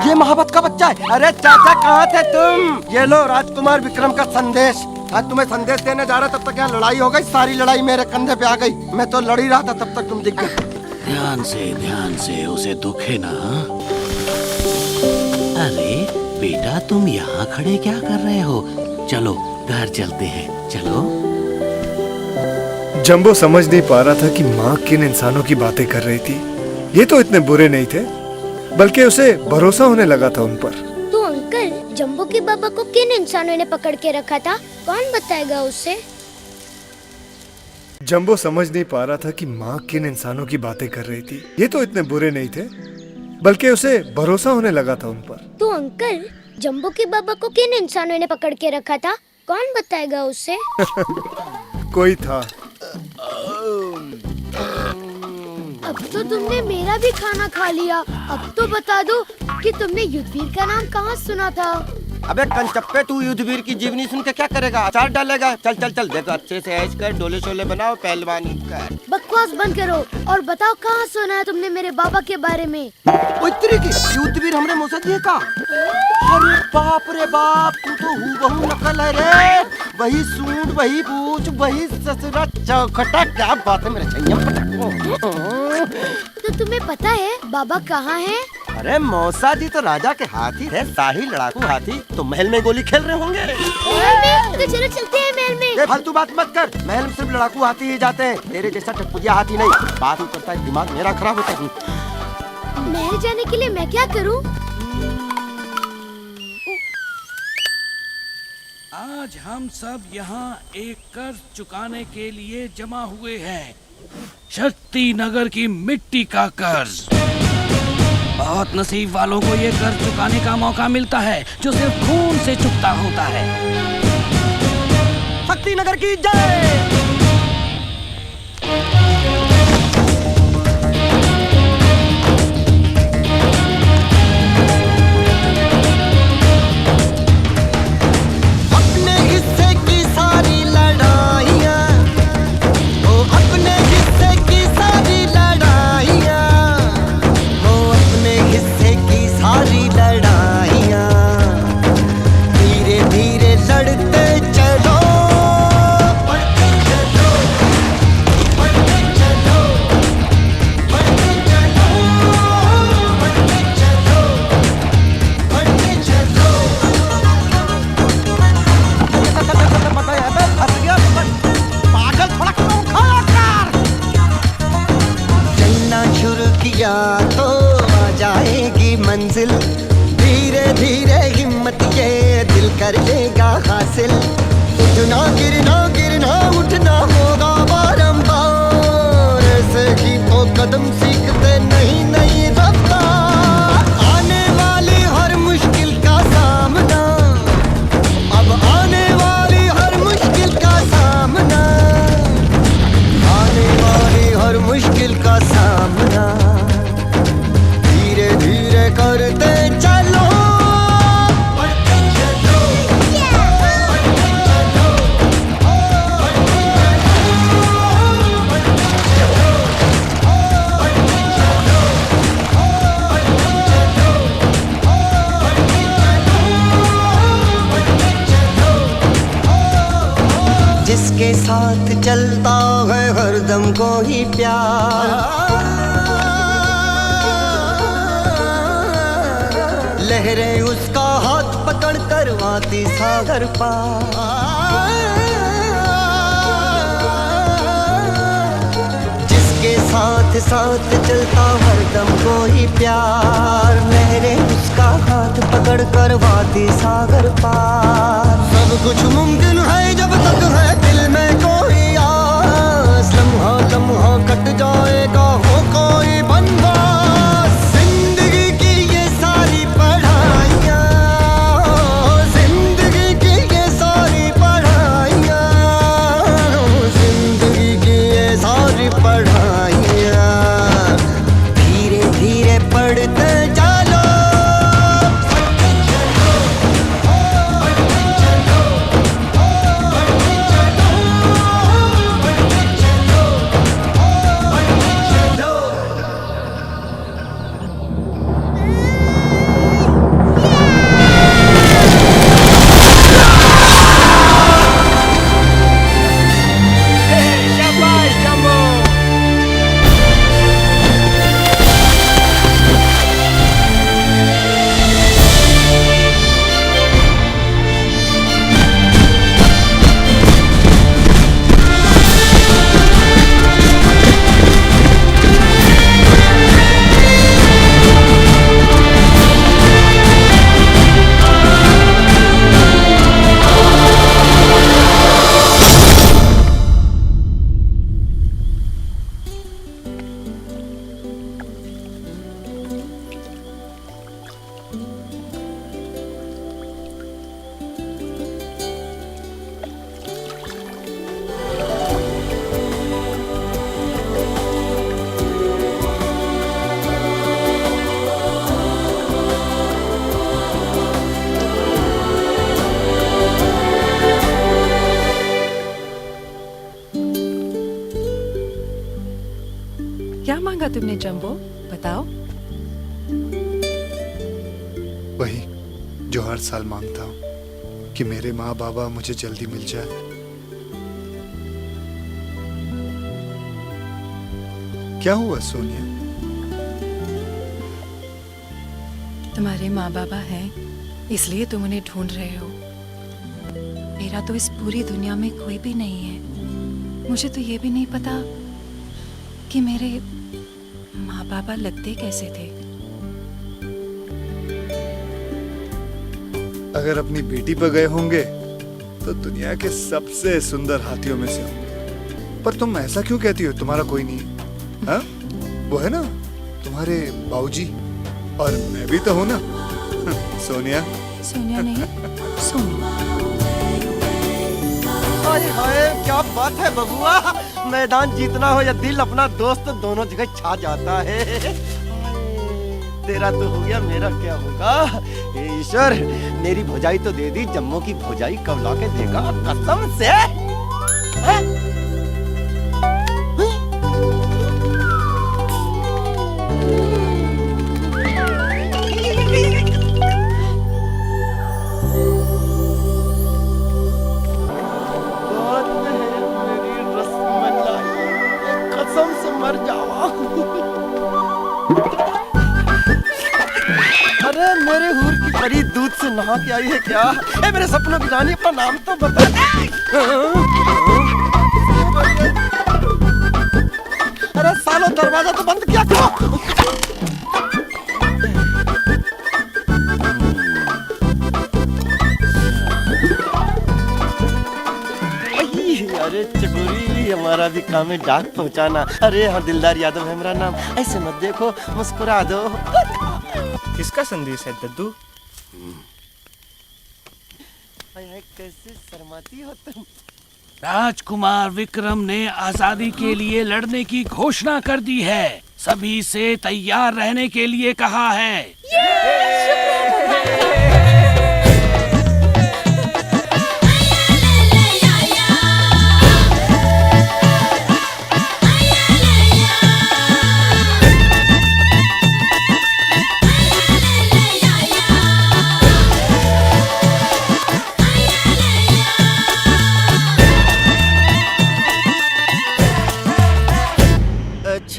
Speaker 19: ये मोहब्बत का बच्चा है। अरे चाचा, कहाँ थे तुम? ये लो राजकुमार विक्रम का संदेश। आज तुम्हें संदेश देने जा रहा, तब तक यहाँ लड़ाई हो गई। सारी लड़ाई मेरे कंधे पे आ गई। मैं तो लड़ ही रहा था, तब तक तुम दिख गए।
Speaker 17: ध्यान से, उसे दुखे ना। अरे बेटा, तुम यहाँ खड़े क्या कर रहे हो? चलो घर चलते हैं, चलो।
Speaker 4: जंबो समझ नहीं पा रहा था कि माँ किन इंसानों की बातें कर रही थी। ये तो इतने बुरे नहीं थे, बल्कि उसे भरोसा होने लगा था उन पर।
Speaker 9: तो अंकल, जंबो के बाबा को किन इंसानों ने पकड़ के रखा था? कौन बताएगा उसे?
Speaker 4: जंबो समझ नहीं पा रहा था कि माँ किन इंसानों की बातें कर रही थी। ये तो इतने बुरे नहीं थे, बल्कि उसे भरोसा होने लगा था उन पर।
Speaker 9: तो अंकल, जंबो के बाबा को किन इंसानों ने पकड़ के रखा था? कौन बताएगा उसे?
Speaker 4: कोई था।
Speaker 5: अब तो तुमने मेरा भी खाना खा लिया। अब तो बता दो कि तुमने युद्धवीर का नाम कहाँ सुना था?
Speaker 19: अबे कंचप्पे, तू युद्धवीर की जीवनी सुन के क्या करेगा? अचार डालेगा? चल चल चल, देखो अच्छे से ऐश कर, डोले शोले बनाओ, पहलवानी कर।
Speaker 5: बकवास बंद करो और बताओ कहाँ सुना है तुमने मेरे बाबा के बारे में?
Speaker 19: युद्धवीर हमरे मौसदी का। अरे बाप रे बाप, तू तो हूबहू नकल है रे। वही सूंड, वही पूछ, वही ससुरा चौखटा। क्या बात है मेरे छैयम पटको।
Speaker 5: तो तुम्हें पता है बाबा कहाँ है?
Speaker 19: अरे मौसा जी तो राजा के हाथी है, शाही लड़ाकू हाथी। तो महल में गोली खेल रहे होंगे।
Speaker 5: महल में? तो चलो चलते हैं महल में।
Speaker 19: ये फालतू बात मत कर। महल में सिर्फ लड़ाकू हाथी ही जाते हैं, तेरे जैसा टपुजिया हाथी नहीं। बात ही करता है, दिमाग मेरा खराब होता है।
Speaker 5: महल जाने के लिए मैं क्या करूं?
Speaker 17: आज हम सब यहाँ एक कर्ज चुकाने के लिए जमा हुए हैं। शक्ति नगर की मिट्टी का कर्ज। बहुत नसीब वालों को ये कर्ज चुकाने का मौका मिलता है, जो सिर्फ खून से चुकता होता है।
Speaker 19: शक्ति नगर की जय।
Speaker 3: तो आ जाएगी मंजिल। धीरे धीरे हिम्मत ये दिल कर लेगा हासिल। उठना गिरना उठना होगा बारंबार, ऐसे ही तो कदम सीख साथ चलता है हरदम कोई प्यार। लहरें उसका हाथ पकड़ कर आती सागर पार। जिसके साथ साथ चलता हरदम कोई प्यार। लहरें उसका हाथ पकड़ कर आती सागर पार। सब कुछ मुमकिन है जब तक है दिल में कोई आस। लम्हा लम्हा कट जाएगा हो कोई बंदोबस्त। जिंदगी की ये सारी पढ़ाइयाँ, जिंदगी की ये सारी पढ़ाइयाँ, जिंदगी की ये सारी पढ़ाइयाँ धीरे धीरे पढ़ते चलो।
Speaker 10: क्या मांगा तुमने जंबो, बताओ।
Speaker 4: वही जो हर साल मांगता हूँ कि मेरे माँ बाबा मुझे जल्दी मिल जाए। क्या हुआ सोनिया?
Speaker 10: तुम्हारे माँ बाबा हैं, इसलिए तुम उन्हें ढूंढ रहे हो। मेरा तो इस पूरी दुनिया में कोई भी नहीं है। मुझे तो ये भी नहीं पता कि मेरे माँ बाबा लगते कैसे थे।
Speaker 4: अगर अपनी बेटी पर गए होंगे तो दुनिया के सबसे सुंदर हाथियों में से होंगे। पर तुम ऐसा क्यों कहती हो? तुम्हारा कोई नहीं है? हाँ? वो है ना तुम्हारे बाबूजी, और मैं भी तो हूँ ना। सोनिया।
Speaker 10: सोनिया नहीं, सोनिया।
Speaker 19: हाय हाय क्या बात है बबुआ। मैदान जीतना हो या दिल अपना दोस्त, दोनों जगह छा जाता है। तेरा तो हो गया, मेरा क्या होगा? हे ईश्वर, मेरी भौजाई तो दे दी, जम्मू की भौजाई कब ला के देगा कसम से। कसम से मर जावा। अरे मेरे हूर की परी दूध से नहा के आई है क्या? ए मेरे सपनों की रानी, अपना नाम तो बता। अरे सालो दरवाजा तो बंद किया करो। अरे चकोरी, हमारा भी काम है डाक पहुंचाना। अरे हाँ, दिलदार यादव है मेरा नाम। ऐसे मत देखो, मुस्कुरा दो।
Speaker 18: किसका संदेश है दद्दू?
Speaker 19: कैसे शर्माती हो तुम।
Speaker 17: राजकुमार विक्रम ने आजादी के लिए लड़ने की घोषणा कर दी है। सभी से तैयार रहने के लिए कहा है।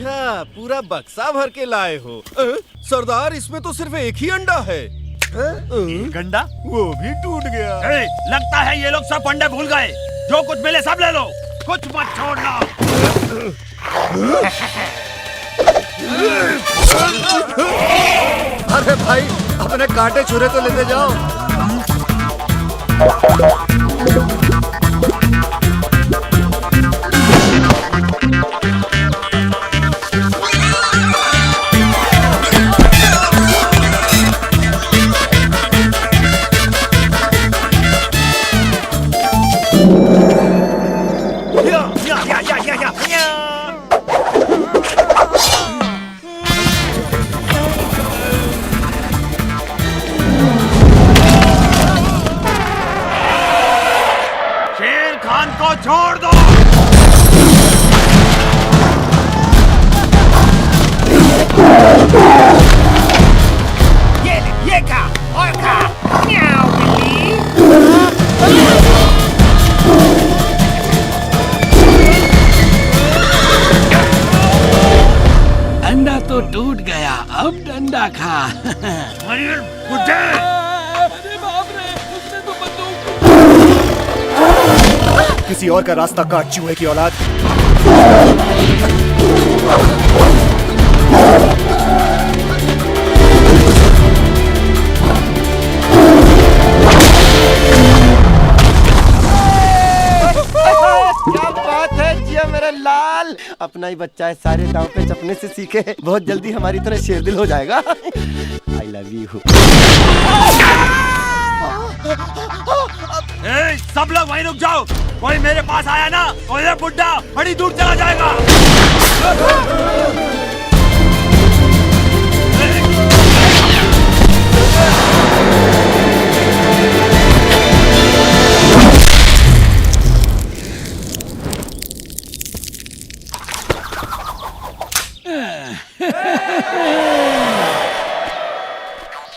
Speaker 12: अच्छा, पूरा बक्सा भर के लाए हो। सरदार, इसमें तो सिर्फ एक ही अंडा है।
Speaker 13: एक अंडा?
Speaker 12: वो भी टूट गया।
Speaker 13: लगता है ये लोग सब अंडे भूल गए। जो कुछ मिले सब ले लो, कुछ मत छोड़ना।
Speaker 4: अरे भाई, अपने कांटे छुरे तो लेते जाओ।
Speaker 13: शेर खान को छोड़ दो।
Speaker 8: ये खा और खा। म्याऊ बिल्ली।
Speaker 17: अंडा तो टूट गया, अब डंडा खा।
Speaker 4: किसी और का रास्ता काट, चूहे की औलाद।
Speaker 19: क्या बात है जिया मेरे लाल, अपना ही बच्चा है, सारे दांव पे चपने से सीखे। बहुत जल्दी हमारी तरह शेरदिल हो जाएगा। I love you.
Speaker 13: सब लोग वहीं रुक जाओ। कोई मेरे पास आया ना तो ये बुड्ढा बड़ी दूर चला जाएगा।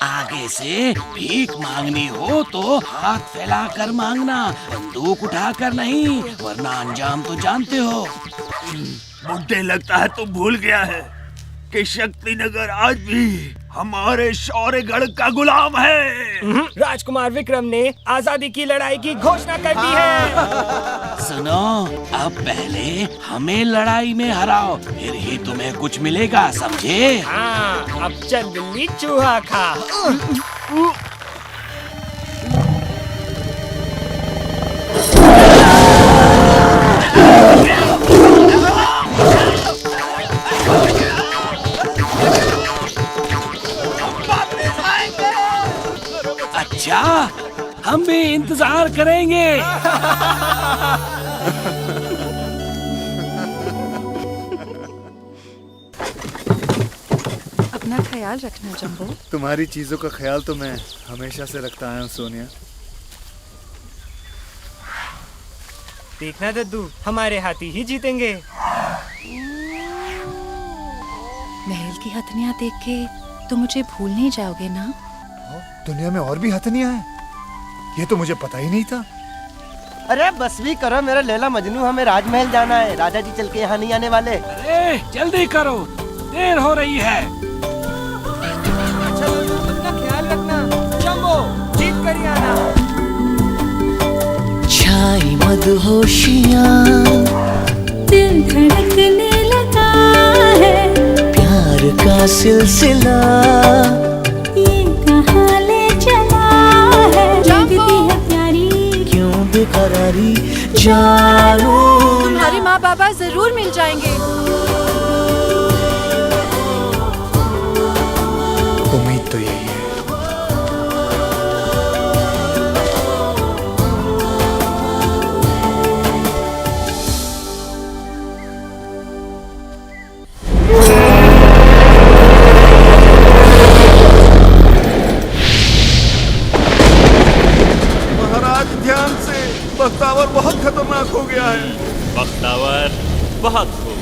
Speaker 17: आगे से भीख मांगनी हो तो हाथ फैलाकर मांगना, बंदूक उठाकर नहीं, वरना अंजाम तो जानते हो।
Speaker 13: बुड्ढे, लगता है तुम भूल गया है कि शक्तिनगर आज भी हमारे शौर्यगढ़ का गुलाम है।
Speaker 18: राजकुमार विक्रम ने आजादी की लड़ाई की घोषणा कर दी है।
Speaker 17: सुनो, अब पहले हमें लड़ाई में हराओ, फिर ही तुम्हें कुछ मिलेगा, समझे?
Speaker 18: हाँ, अब चल बिल्ली चूहा खा।
Speaker 17: अच्छा, हम भी इंतजार करेंगे।
Speaker 10: अपना ख्याल रखना जंबो।
Speaker 4: तुम्हारी चीजों का ख्याल तो मैं हमेशा से रखता आया हूँ सोनिया।
Speaker 18: देखना दद्दू, हमारे हाथी ही जीतेंगे।
Speaker 10: महल की हथनियाँ देख के तो मुझे भूल नहीं जाओगे ना?
Speaker 4: दुनिया में और भी हथनियाँ हैं? ये तो मुझे पता ही नहीं था।
Speaker 19: अरे बस भी करो मेरा लैला मजनू, हमें राजमहल जाना है। राजा जी चल के यहाँ नहीं आने वाले।
Speaker 17: अरे जल्दी करो, देर हो रही है।
Speaker 18: अच्छा अपना ख्याल रखना। जंबो, जीत कर ही आना।
Speaker 3: छाई मदहोशियाँ, दिल धड़कने लगा है, प्यार का सिलसिला ये कहाँ ले चला है, लगती है प्यारी क्यों बेकरारी जानू।
Speaker 10: तुम्हारे माँ बाबा जरूर मिल जाएंगे।
Speaker 4: उम्मीद तो यही है।
Speaker 12: महाराज ध्यान से, बख्तावर बहुत खतरनाक हो गया है।
Speaker 1: बख्तावर बहुत खूब।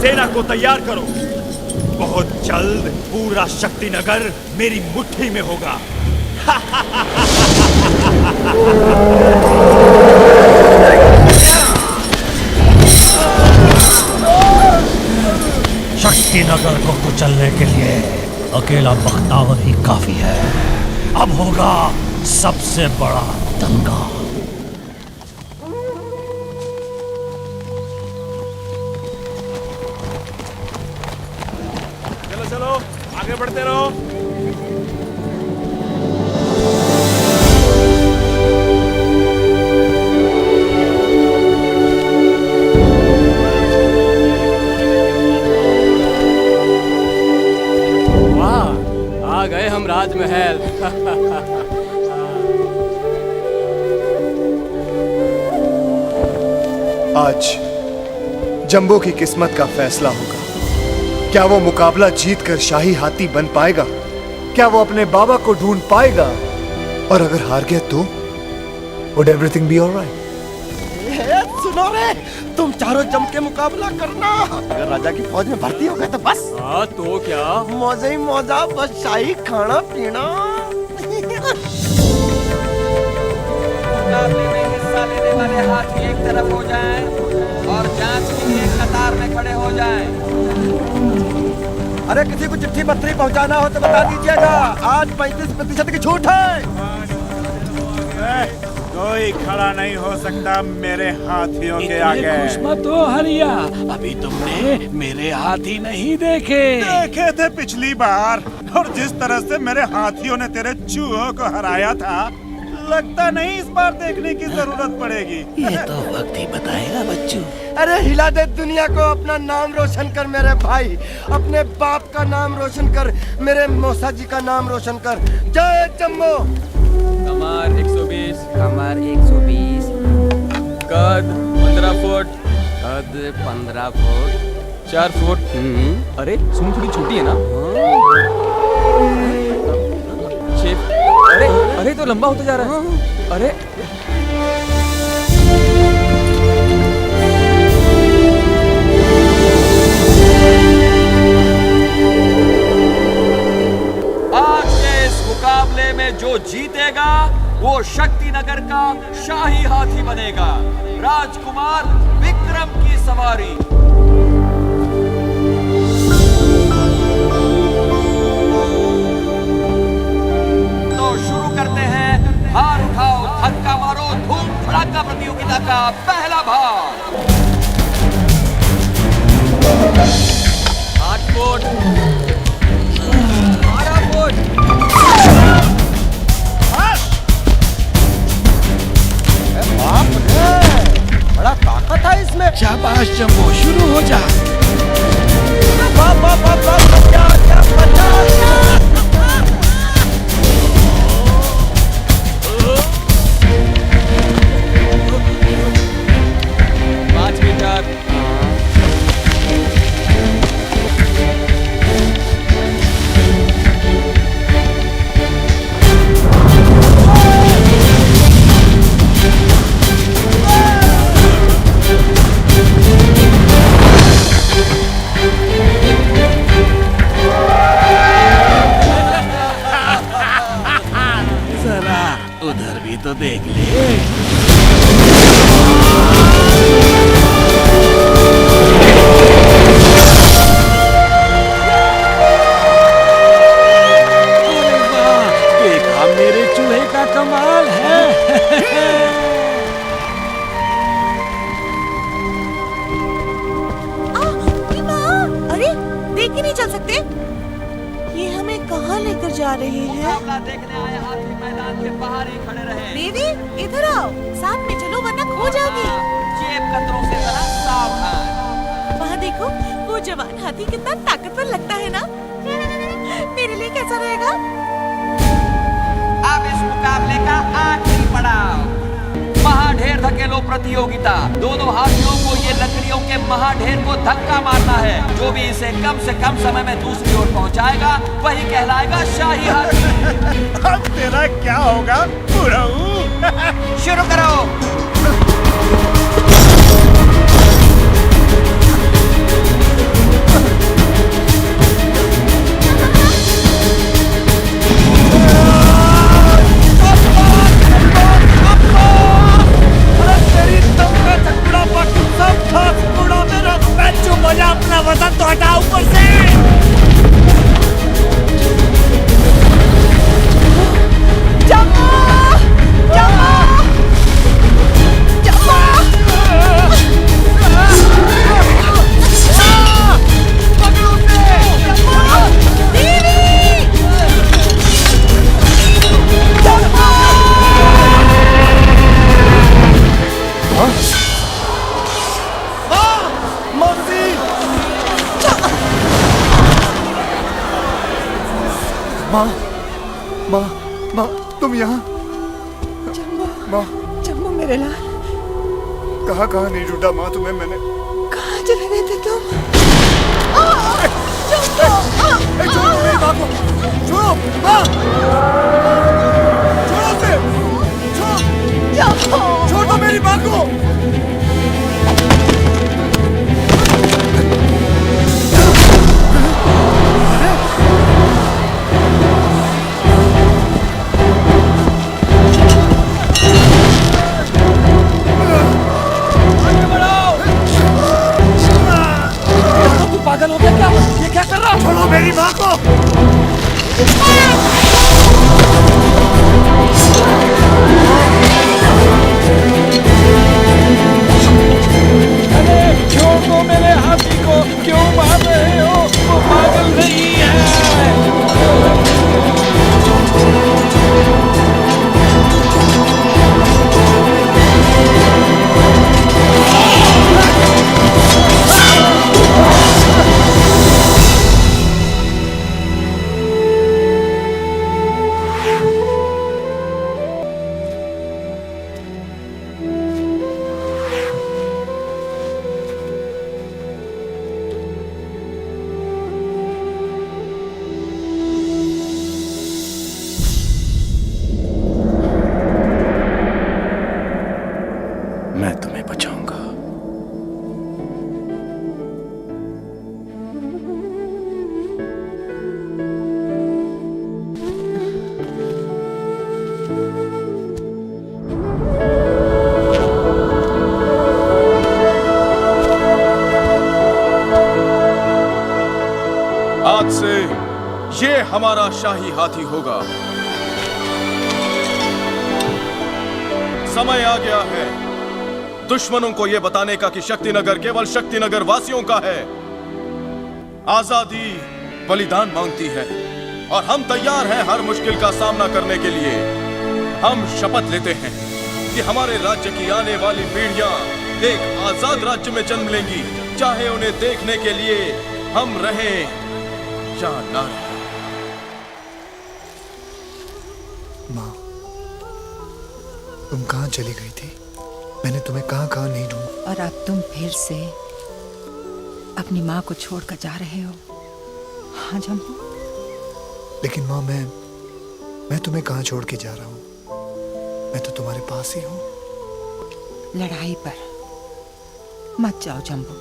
Speaker 1: सेना को तैयार करो, बहुत जल्द पूरा शक्तिनगर मेरी मुट्ठी में होगा।
Speaker 15: होगा सबसे बड़ा दंगा।
Speaker 14: चलो चलो आगे बढ़ते रहो।
Speaker 16: वाह, आ गए हम राजमहल।
Speaker 4: आज जंबो की किस्मत का फैसला होगा। क्या वो मुकाबला जीतकर शाही हाथी बन पाएगा? क्या वो अपने बाबा को ढूंढ पाएगा? और अगर हार गया तो वुड एवरीथिंग बी ऑलराइट?
Speaker 19: सुनो रे, तुम चारों जम के मुकाबला करना। अगर राजा की फौज में भर्ती हो गए तो बस।
Speaker 16: हाँ तो क्या,
Speaker 19: मौजे ही मौजा, बस शाही खाना पीना।
Speaker 21: मुकाबले में हिस्सा लेने वाले हाथी एक तरफ हो जाएं और जांच के लिए कतार में खड़े हो जाएं।
Speaker 19: अरे किसी को चिट्ठी पत्री पहुंचाना हो तो बता दीजिएगा। आज 35% की छूट है।
Speaker 14: कोई खड़ा नहीं हो सकता मेरे हाथियों के आगे।
Speaker 17: खुश मत हो हरिया, अभी तुमने मेरे हाथी नहीं देखे।
Speaker 14: देखे थे पिछली बार, और जिस तरह से मेरे हाथियों ने तेरे चूहों को हराया था, लगता नहीं इस बार देखने की जरूरत पड़ेगी।
Speaker 17: ये तो वक्त ही बताएगा बच्चू।
Speaker 19: अरे हिला दे दुनिया को, अपना नाम रोशन कर मेरे भाई। अपने बाप का नाम रोशन कर, मेरे मौसा जी का नाम रोशन कर। जय जम्मू।
Speaker 21: कमर 120, कमर 120, कद 15 फुट, कद 15 फुट, 4 फुट। अरे सूंड थोड़ी छोटी है ना। 6। अरे अरे तो लंबा होता जा रहा है। अरे आज के इस मुकाबले में जो जीतेगा वो शक्ति नगर का शाही हाथी बनेगा। राजकुमार विक्रम की सवारी। तो शुरू करते हैं हार उठाओ धक्का मारो धूम धड़ाका प्रतियोगिता का पहला भाग। 8 फुट, 12 फुट।
Speaker 19: बाप रे, बड़ा ताकत है इसमें।
Speaker 17: शाबाश जम्बो, शुरू हो जा।
Speaker 19: बाप बाप बाप बाप, क्या क्या बचा।
Speaker 21: 5 मीटर।
Speaker 17: जरा उधर भी तो देख ले। देखा मेरे चूहे का कमाल है।
Speaker 22: अरे देख ही नहीं चल सकते। ये हमें कहाँ लेकर जा रही है?
Speaker 21: देखने आए हाथी मैदान के बाहर ही खड़े रहे।
Speaker 22: दीदी इधर आओ, साथ में चलो वरना खो जाओगी।
Speaker 21: जेब कतरों से जरा सावधान।
Speaker 22: वहाँ देखो, वो जवान हाथी कितना ताकतवर लगता है ना। मेरे लिए कैसा रहेगा?
Speaker 21: अब इस मुकाबले का आखिरी पड़ाव, महाढेर धकेलो प्रतियोगिता। दोनों हाथियों को ये लकड़ियों के महाढेर को धक्का मारना है। जो भी इसे कम से कम समय में दूसरी ओर पहुंचाएगा वही कहलाएगा शाही हाथी।
Speaker 14: अब तेरा क्या होगा बुढ़ऊ?
Speaker 21: शुरू करो।
Speaker 14: मजा अपना वतन तो हटा ऊपर से।
Speaker 4: माँ माँ माँ तुम यहाँ? माँ
Speaker 22: जम्बो मेरे लाल,
Speaker 4: कहाँ नहीं ढूंढा माँ तुम्हें मैंने।
Speaker 22: कहाँ चले गए थे तुम?
Speaker 4: छोड़ो मेरी माँ को, छोड़ो माँ, छोड़ो उसे, छोड़ दो मेरी माँ को।
Speaker 16: पागल हो गया क्या? ये क्या कर रहा?
Speaker 4: छोड़ो मेरी माँ को।
Speaker 16: अरे छोड़ दो मेरे हाथी को, क्यों मार रहे हो? वो पागल नहीं है।
Speaker 2: मैं तुम्हें बचाऊंगा।
Speaker 7: आज से ये हमारा शाही हाथी होगा। समय आ गया है दुश्मनों को यह बताने का कि शक्तिनगर केवल शक्तिनगर वासियों का है। आजादी बलिदान मांगती है और हम तैयार हैं हर मुश्किल का सामना करने के लिए। हम शपथ लेते हैं कि हमारे राज्य की आने वाली पीढ़ियां एक आजाद राज्य में जन्म लेंगी, चाहे उन्हें देखने के लिए हम रहें या ना रहें।
Speaker 4: माँ, तुम कहाँ चली गई थी? मैंने तुम्हें कहाँ नहीं ढूंढा।
Speaker 6: और अब तुम फिर से अपनी माँ को छोड़कर जा रहे हो? हाँ जम्बो।
Speaker 4: लेकिन माँ मैं तुम्हें कहाँ छोड़ के जा रहा हूँ? मैं तो तुम्हारे पास ही हूँ।
Speaker 6: लड़ाई पर मत जाओ जम्बो,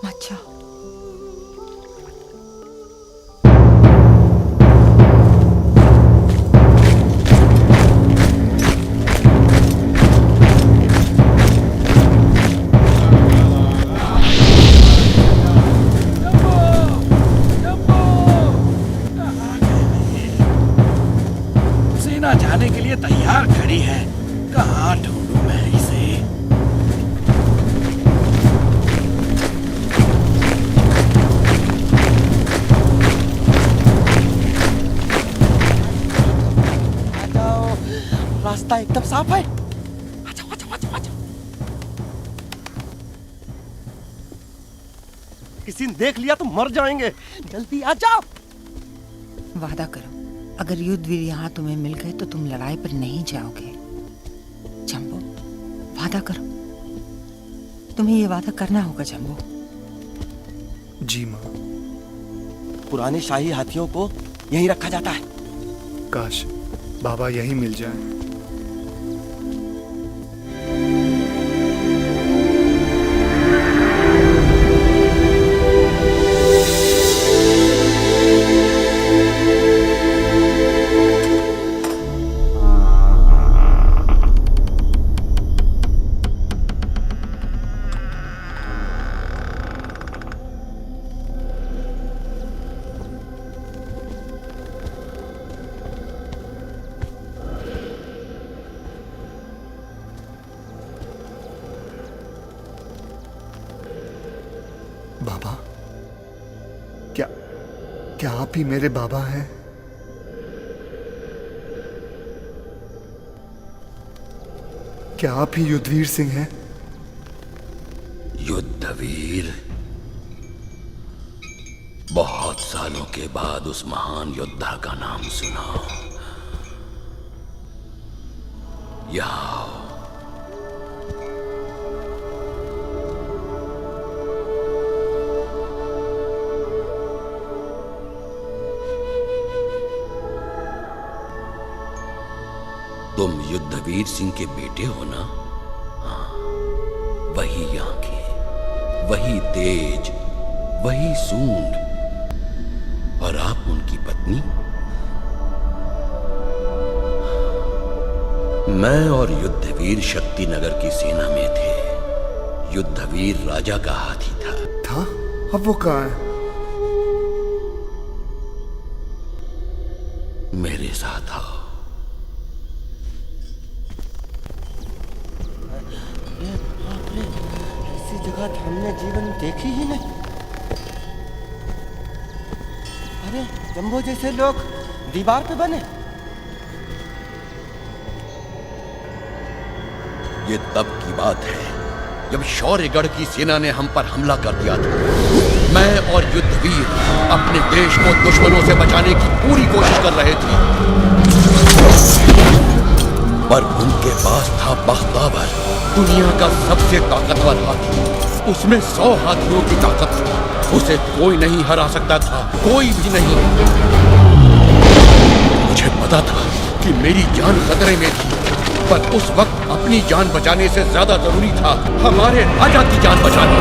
Speaker 6: मत जाओ।
Speaker 16: जाने के लिए तैयार खड़ी है, कहाँ ढूंढूं मैं इसे? आ जाओ, रास्ता एकदम साफ है। आ जाओ, आ जाओ, आ जाओ, आ जाओ।
Speaker 19: किसी ने देख लिया तो मर जाएंगे, जल्दी आ जाओ।
Speaker 6: वादा करो, अगर युद्धवीर यहाँ तुम्हें मिल गए तो तुम लड़ाई पर नहीं जाओगे। जम्बो, वादा करो, तुम्हें ये वादा करना होगा जम्बो।
Speaker 4: जी माँ।
Speaker 19: पुराने शाही हाथियों को यहीं रखा जाता है।
Speaker 4: काश बाबा यहीं मिल जाए। बाबा, क्या आप ही मेरे बाबा हैं? क्या आप ही युद्धवीर सिंह हैं?
Speaker 17: युद्धवीर? बहुत सालों के बाद उस महान योद्धा का नाम सुना। यहाँ आओ। तुम युद्धवीर सिंह के बेटे हो ना? हाँ, वही आंखें, वही तेज, वही सूंड, और आप उनकी पत्नी? मैं और युद्धवीर शक्तिनगर की सेना में थे। युद्धवीर राजा का हाथी था।
Speaker 4: अब वो कहाँ है?
Speaker 17: मेरे साथ आओ।
Speaker 19: ऐसी जगह तो हमने जीवन में देखी ही नहीं। अरे जंबो जैसे लोग दीवार पे बने।
Speaker 17: ये तब की बात है जब शौर्यगढ़ की सेना ने हम पर हमला कर दिया था। मैं और युद्धवीर अपने देश को दुश्मनों से बचाने की पूरी कोशिश कर रहे थे, पर उनके पास था बख्तावर, दुनिया का सबसे ताकतवर हाथी। उसमें 100 हाथियों की ताकत थी। उसे कोई नहीं हरा सकता था, कोई भी नहीं। मुझे पता था कि मेरी जान खतरे में थी, पर उस वक्त अपनी जान बचाने से ज्यादा जरूरी था हमारे राजा की जान बचाना।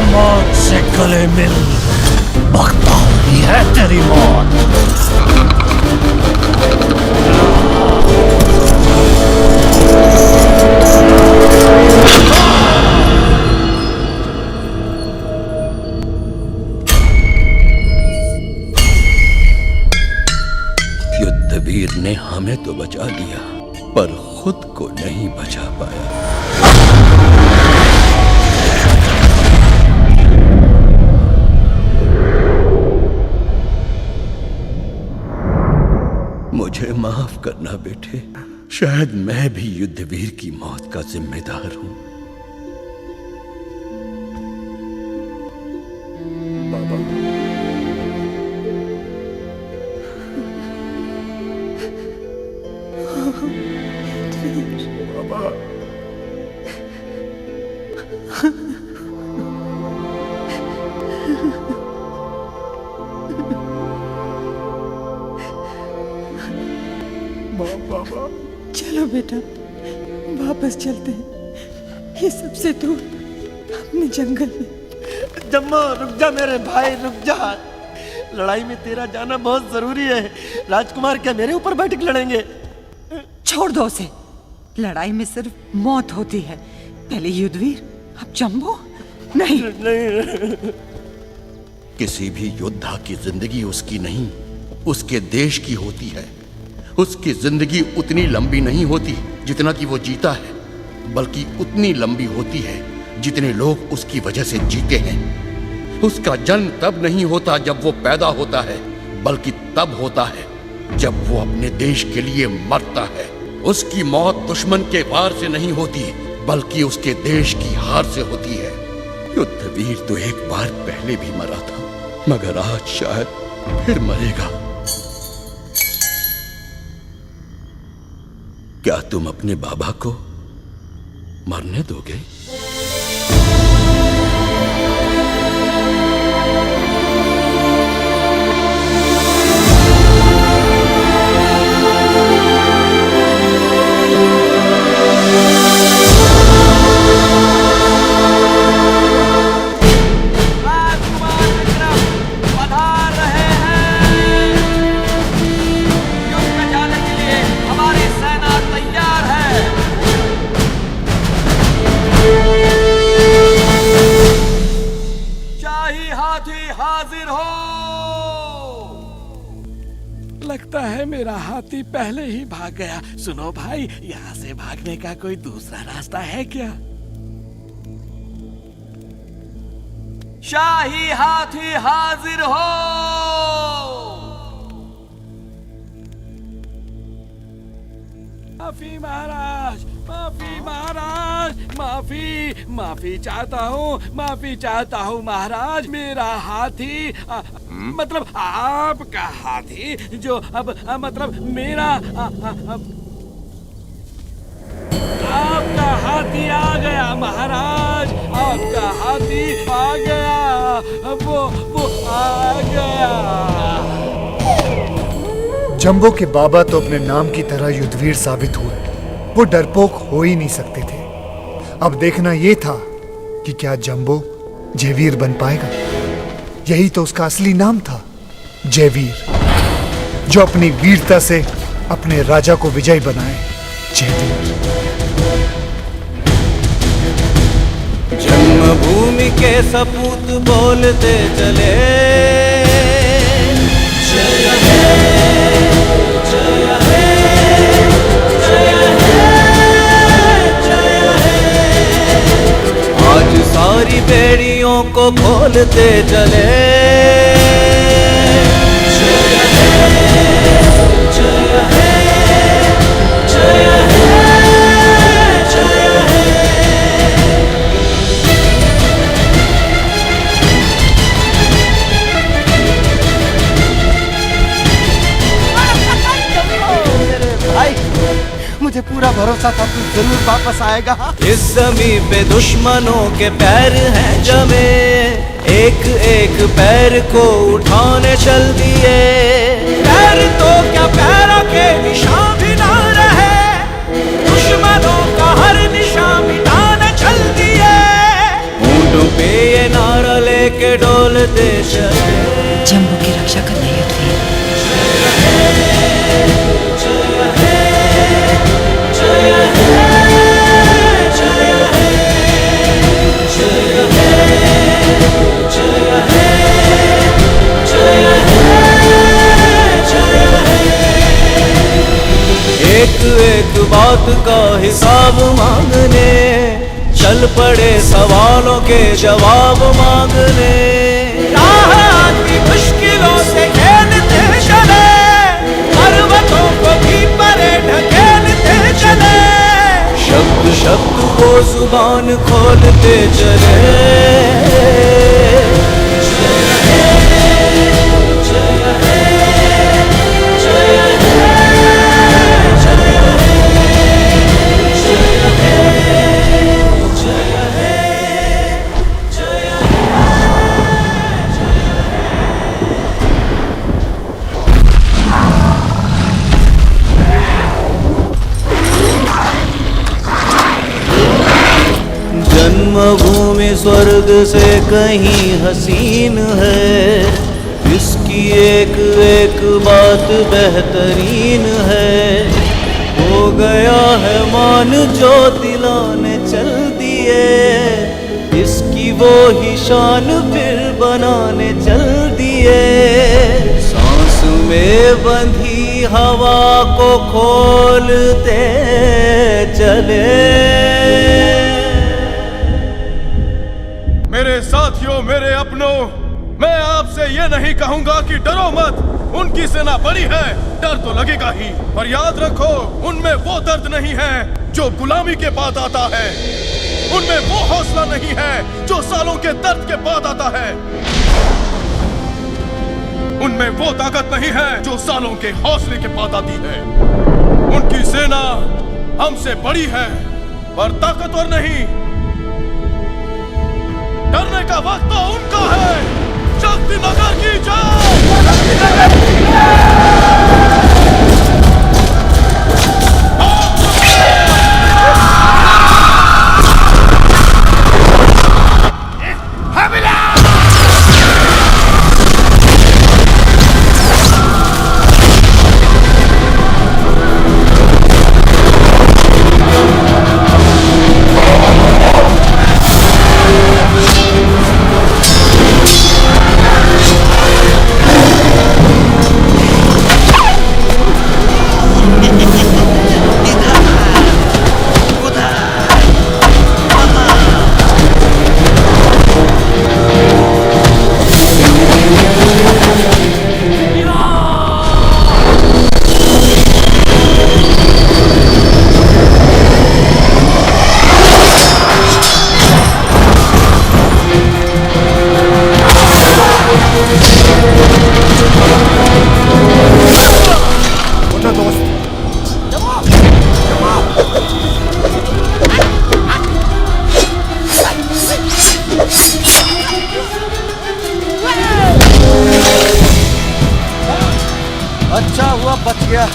Speaker 15: मौत से गले मिल, बख्तावरी है तेरी मौत।
Speaker 17: युद्धवीर ने हमें तो बचा लिया, पर खुद को नहीं बचा पाया। मुझे माफ करना बेटे, शायद मैं भी युद्धवीर की मौत का जिम्मेदार हूं।
Speaker 4: बाबा, बाबा,
Speaker 6: बाबा, चलो बेटा, वापस चलते हैं, ये सबसे दूर अपने जंगल में।
Speaker 19: जम्मो रुक जा मेरे भाई, रुक जा। लड़ाई में तेरा जाना बहुत जरूरी है। राजकुमार क्या मेरे ऊपर बैठ के लड़ेंगे?
Speaker 6: छोड़ दो उसे। लड़ाई में सिर्फ मौत होती है। पहले युद्धवीर, अब जंबो। नहीं
Speaker 19: नहीं।
Speaker 17: किसी भी योद्धा की जिंदगी उसकी नहीं, उसके देश की होती है। उसकी जिंदगी उतनी लंबी नहीं होती जितना कि वो जीता है, बल्कि उतनी लंबी होती है जितने लोग उसकी वजह से जीते हैं। उसका जन्म तब नहीं होता जब वो पैदा होता है, बल्कि तब होता है जब वो अपने देश के लिए मरता है। उसकी मौत दुश्मन के वार से नहीं होती, बल्कि उसके देश की हार से होती है। युद्धवीर तो एक बार पहले भी मरा था, मगर आज शायद फिर मरेगा। क्या तुम अपने बाबा को मरने दोगे?
Speaker 16: लगता है मेरा हाथी पहले ही भाग गया। सुनो भाई, यहाँ से भागने का कोई दूसरा रास्ता है क्या?
Speaker 21: शाही हाथी हाजिर हो।
Speaker 16: माफी महाराज, माफी महाराज, माफी माफी चाहता हूँ महाराज। मेरा हाथी मतलब आपका हाथी जो अब मतलब मेरा आपका हाथी आ गया महाराज, आपका हाथी आ गया, वो आ गया।
Speaker 4: जंबो के बाबा तो अपने नाम की तरह युद्धवीर साबित हुए, वो डरपोक हो ही नहीं सकते थे। अब देखना ये था कि क्या जंबो जयवीर बन पाएगा। यही तो उसका असली नाम था, जयवीर, जो अपनी वीरता से अपने राजा को विजयी बनाए। जयवीर।
Speaker 2: जन्मभूमि के सपूत बोलते चले, जय हे, जय हे, जय हे, जय हे। आज सारी बेड़ियों को खोलते चले, जय हे, जय हे, जय हे, जय हे।
Speaker 19: भाई, मुझे पूरा भरोसा था तू जरूर वापस आएगा।
Speaker 2: इस जमीन पे दुश्मनों के पैर हैं जमे, एक एक पैर को उठाने चल दिए। पैर तो क्या पैरों के निशान भी ना रहे, दुश्मनों का हर निशान मिटाने चल दिए। ऊंटों पे ये नारा लेके डोलते चले,
Speaker 10: जंबू की रक्षा करने युद्धवीर।
Speaker 2: एक एक बात का हिसाब मांगने चल पड़े, सवालों के जवाब मांगने। राह आती मुश्किलों से खेलते चले, पर्वतों को भी परे ढकेलते चले। शब्द शब्द को जुबान खोलते चले। जन्मभूमि स्वर्ग से कहीं हसीन है, इसकी एक एक बात बेहतरीन है। हो गया है मान जो दिलाने चल दिए, इसकी वो ही शान फिर बनाने चल दिए। सांस में बंधी हवा को खोलते चले।
Speaker 7: मेरे साथियों, मेरे अपनों, मैं आपसे ये नहीं कहूंगा कि डरो मत, उनकी सेना बड़ी है, डर तो लगेगा ही, पर याद रखो उनमें वो दर्द नहीं है जो गुलामी के बाद आता है, उनमें वो हौसला नहीं है जो सालों के दर्द के बाद आता है, उनमें वो ताकत नहीं है जो सालों के हौसले के बाद आती है। उनकी सेना हमसे बड़ी है पर ताकतवर नहीं। डरने का वक्त तो उनका है। शक्ति नगर की
Speaker 19: दिया।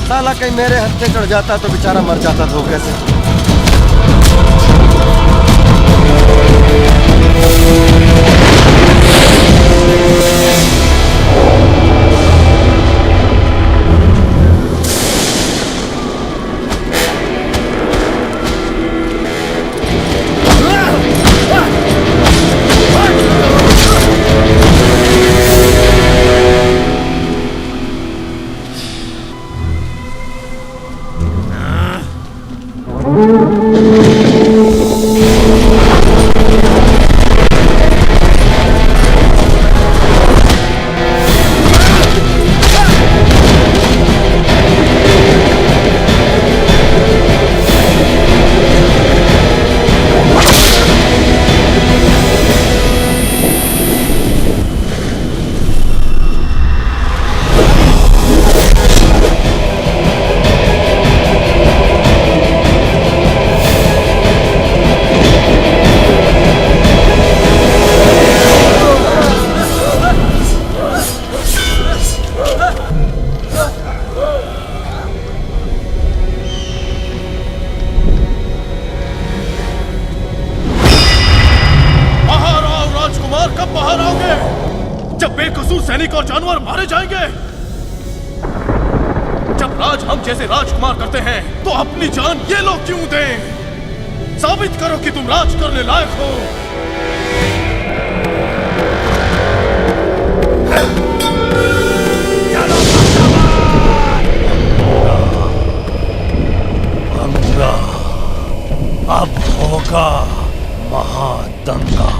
Speaker 19: साला कहीं मेरे हाथ पे चढ़ जाता तो बेचारा मर जाता धोखे से।
Speaker 7: सैनिक और जानवर मारे जाएंगे। जब राज हम जैसे राजकुमार करते हैं तो अपनी जान ये लोग क्यों दें? साबित करो कि तुम राज करने लायक हो।
Speaker 15: गंगा अब होगा महादंगा।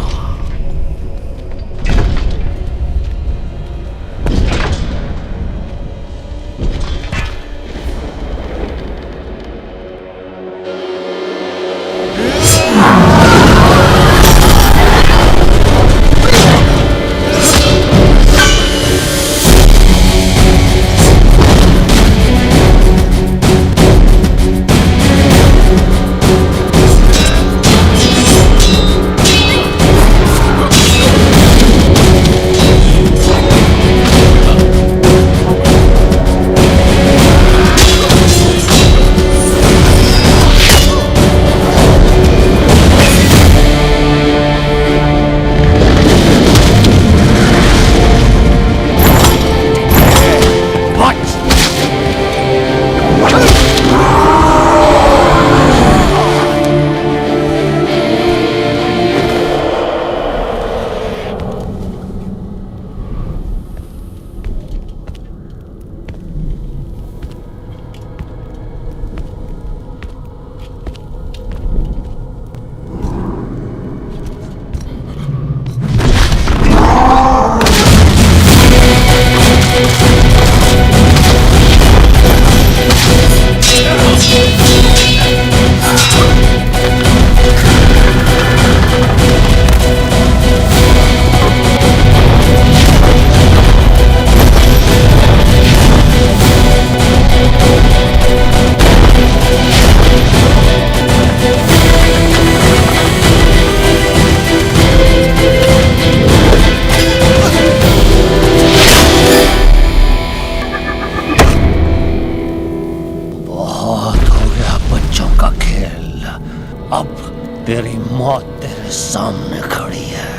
Speaker 15: तेरी मौत तेरे सामने खड़ी है।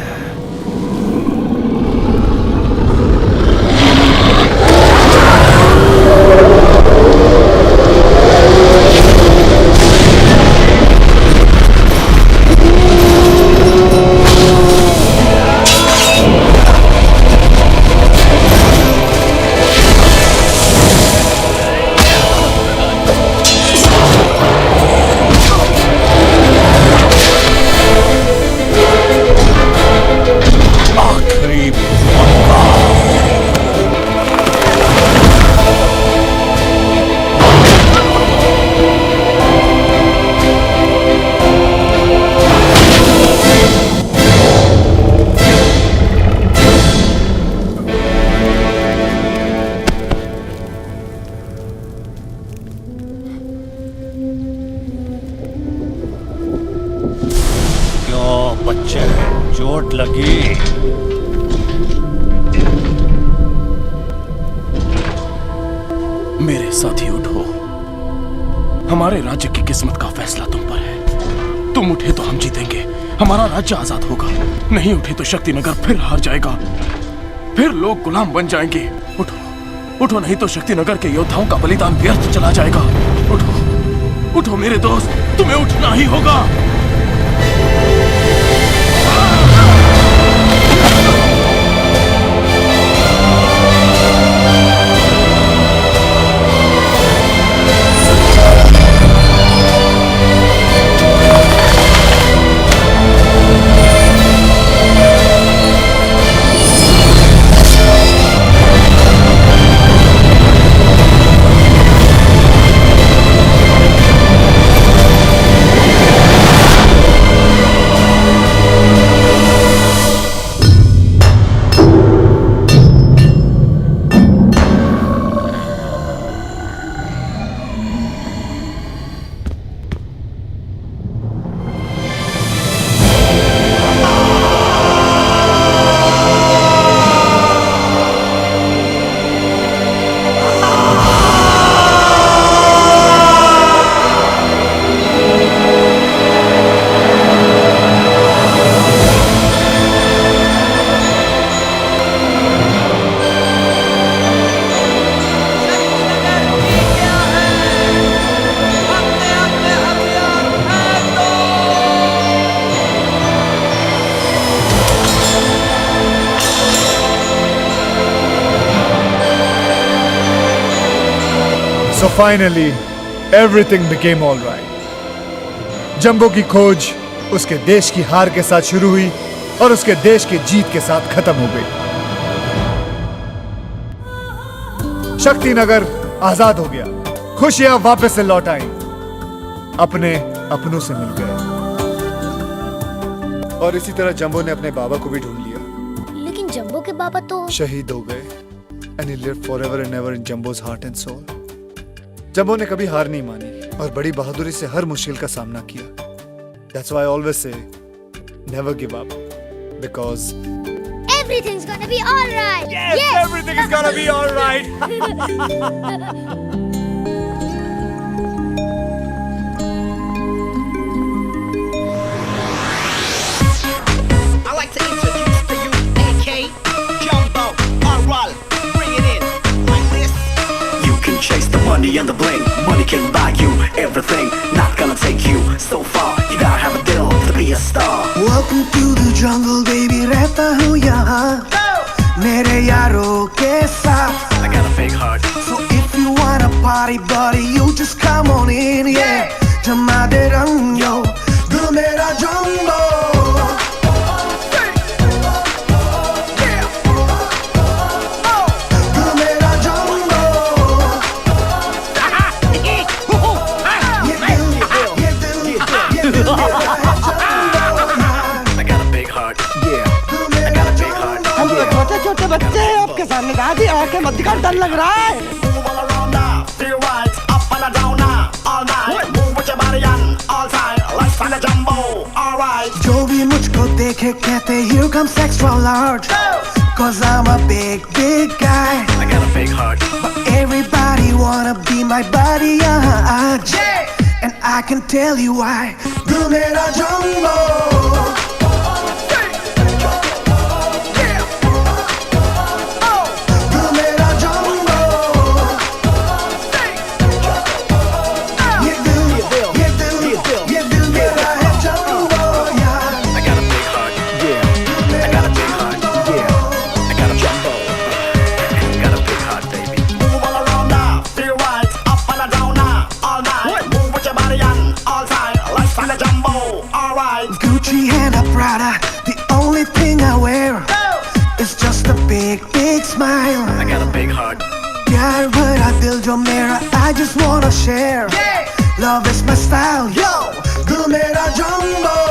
Speaker 15: बच्चे चोट लगी?
Speaker 7: मेरे साथी उठो। हमारे राज्य की किस्मत का फैसला तुम पर है। तुम उठे तो हम जीतेंगे, हमारा राज्य आजाद होगा। नहीं उठे तो शक्तिनगर फिर हार जाएगा, फिर लोग गुलाम बन जाएंगे। उठो, उठो, नहीं तो शक्तिनगर के योद्धाओं का बलिदान व्यर्थ चला जाएगा। उठो, उठो मेरे दोस्त, तुम्हें उठना ही होगा।
Speaker 4: So finally, everything became all right. Jumbo की खोज उसके देश की हार के साथ शुरू हुई और उसके देश की जीत के साथ खत्म हो गई। शक्तिनगर आजाद हो गया, खुशियां वापस से लौट आईं, अपने अपनों से मिल गए। और इसी तरह जंबो ने अपने बाबा को भी ढूंढ लिया।
Speaker 9: लेकिन जंबो के बाबा तो
Speaker 4: शहीद हो गए। And he lived forever and ever in Jumbo's heart and soul. Jumbo ने कभी हार नहीं मानी और बड़ी बहादुरी से हर मुश्किल का सामना किया। That's why I always say, never give up, because
Speaker 9: everything's gonna be all right.
Speaker 1: Yes, everything is gonna be all right.
Speaker 11: I like to introduce to you AK Jumbo, alright, bring it in like this.
Speaker 20: You can chase the money and the bling. Money can buy you everything. Not gonna take you so far. You gotta have a deal to be a star.
Speaker 3: Welcome to the jungle, baby. रहता हूँ यहाँ मेरे यारों के साथ.
Speaker 20: I got a big heart.
Speaker 3: So if you wanna party, buddy, you just come on in, yeah. जमा दे रंग yo, दिल मेरा जंबो.
Speaker 19: छोटे बच्चे हैं आपके सामने, दादी आके मत दिखा, डर लग रहा है।
Speaker 3: जो भी मुझको देखे कहते here comes extra large, cause I'm a big guy.
Speaker 20: I got a big heart.
Speaker 3: But everybody wanna be my buddy, आज, and I can tell you why. दिल मेरा jumbo. Gucci and a Prada, the only thing I wear is just a big smile.
Speaker 20: I got a big heart.
Speaker 3: प्यार भरा दिल जो मेरा, I just wanna share. Love is my style, yo. दिल मेरा jumbo.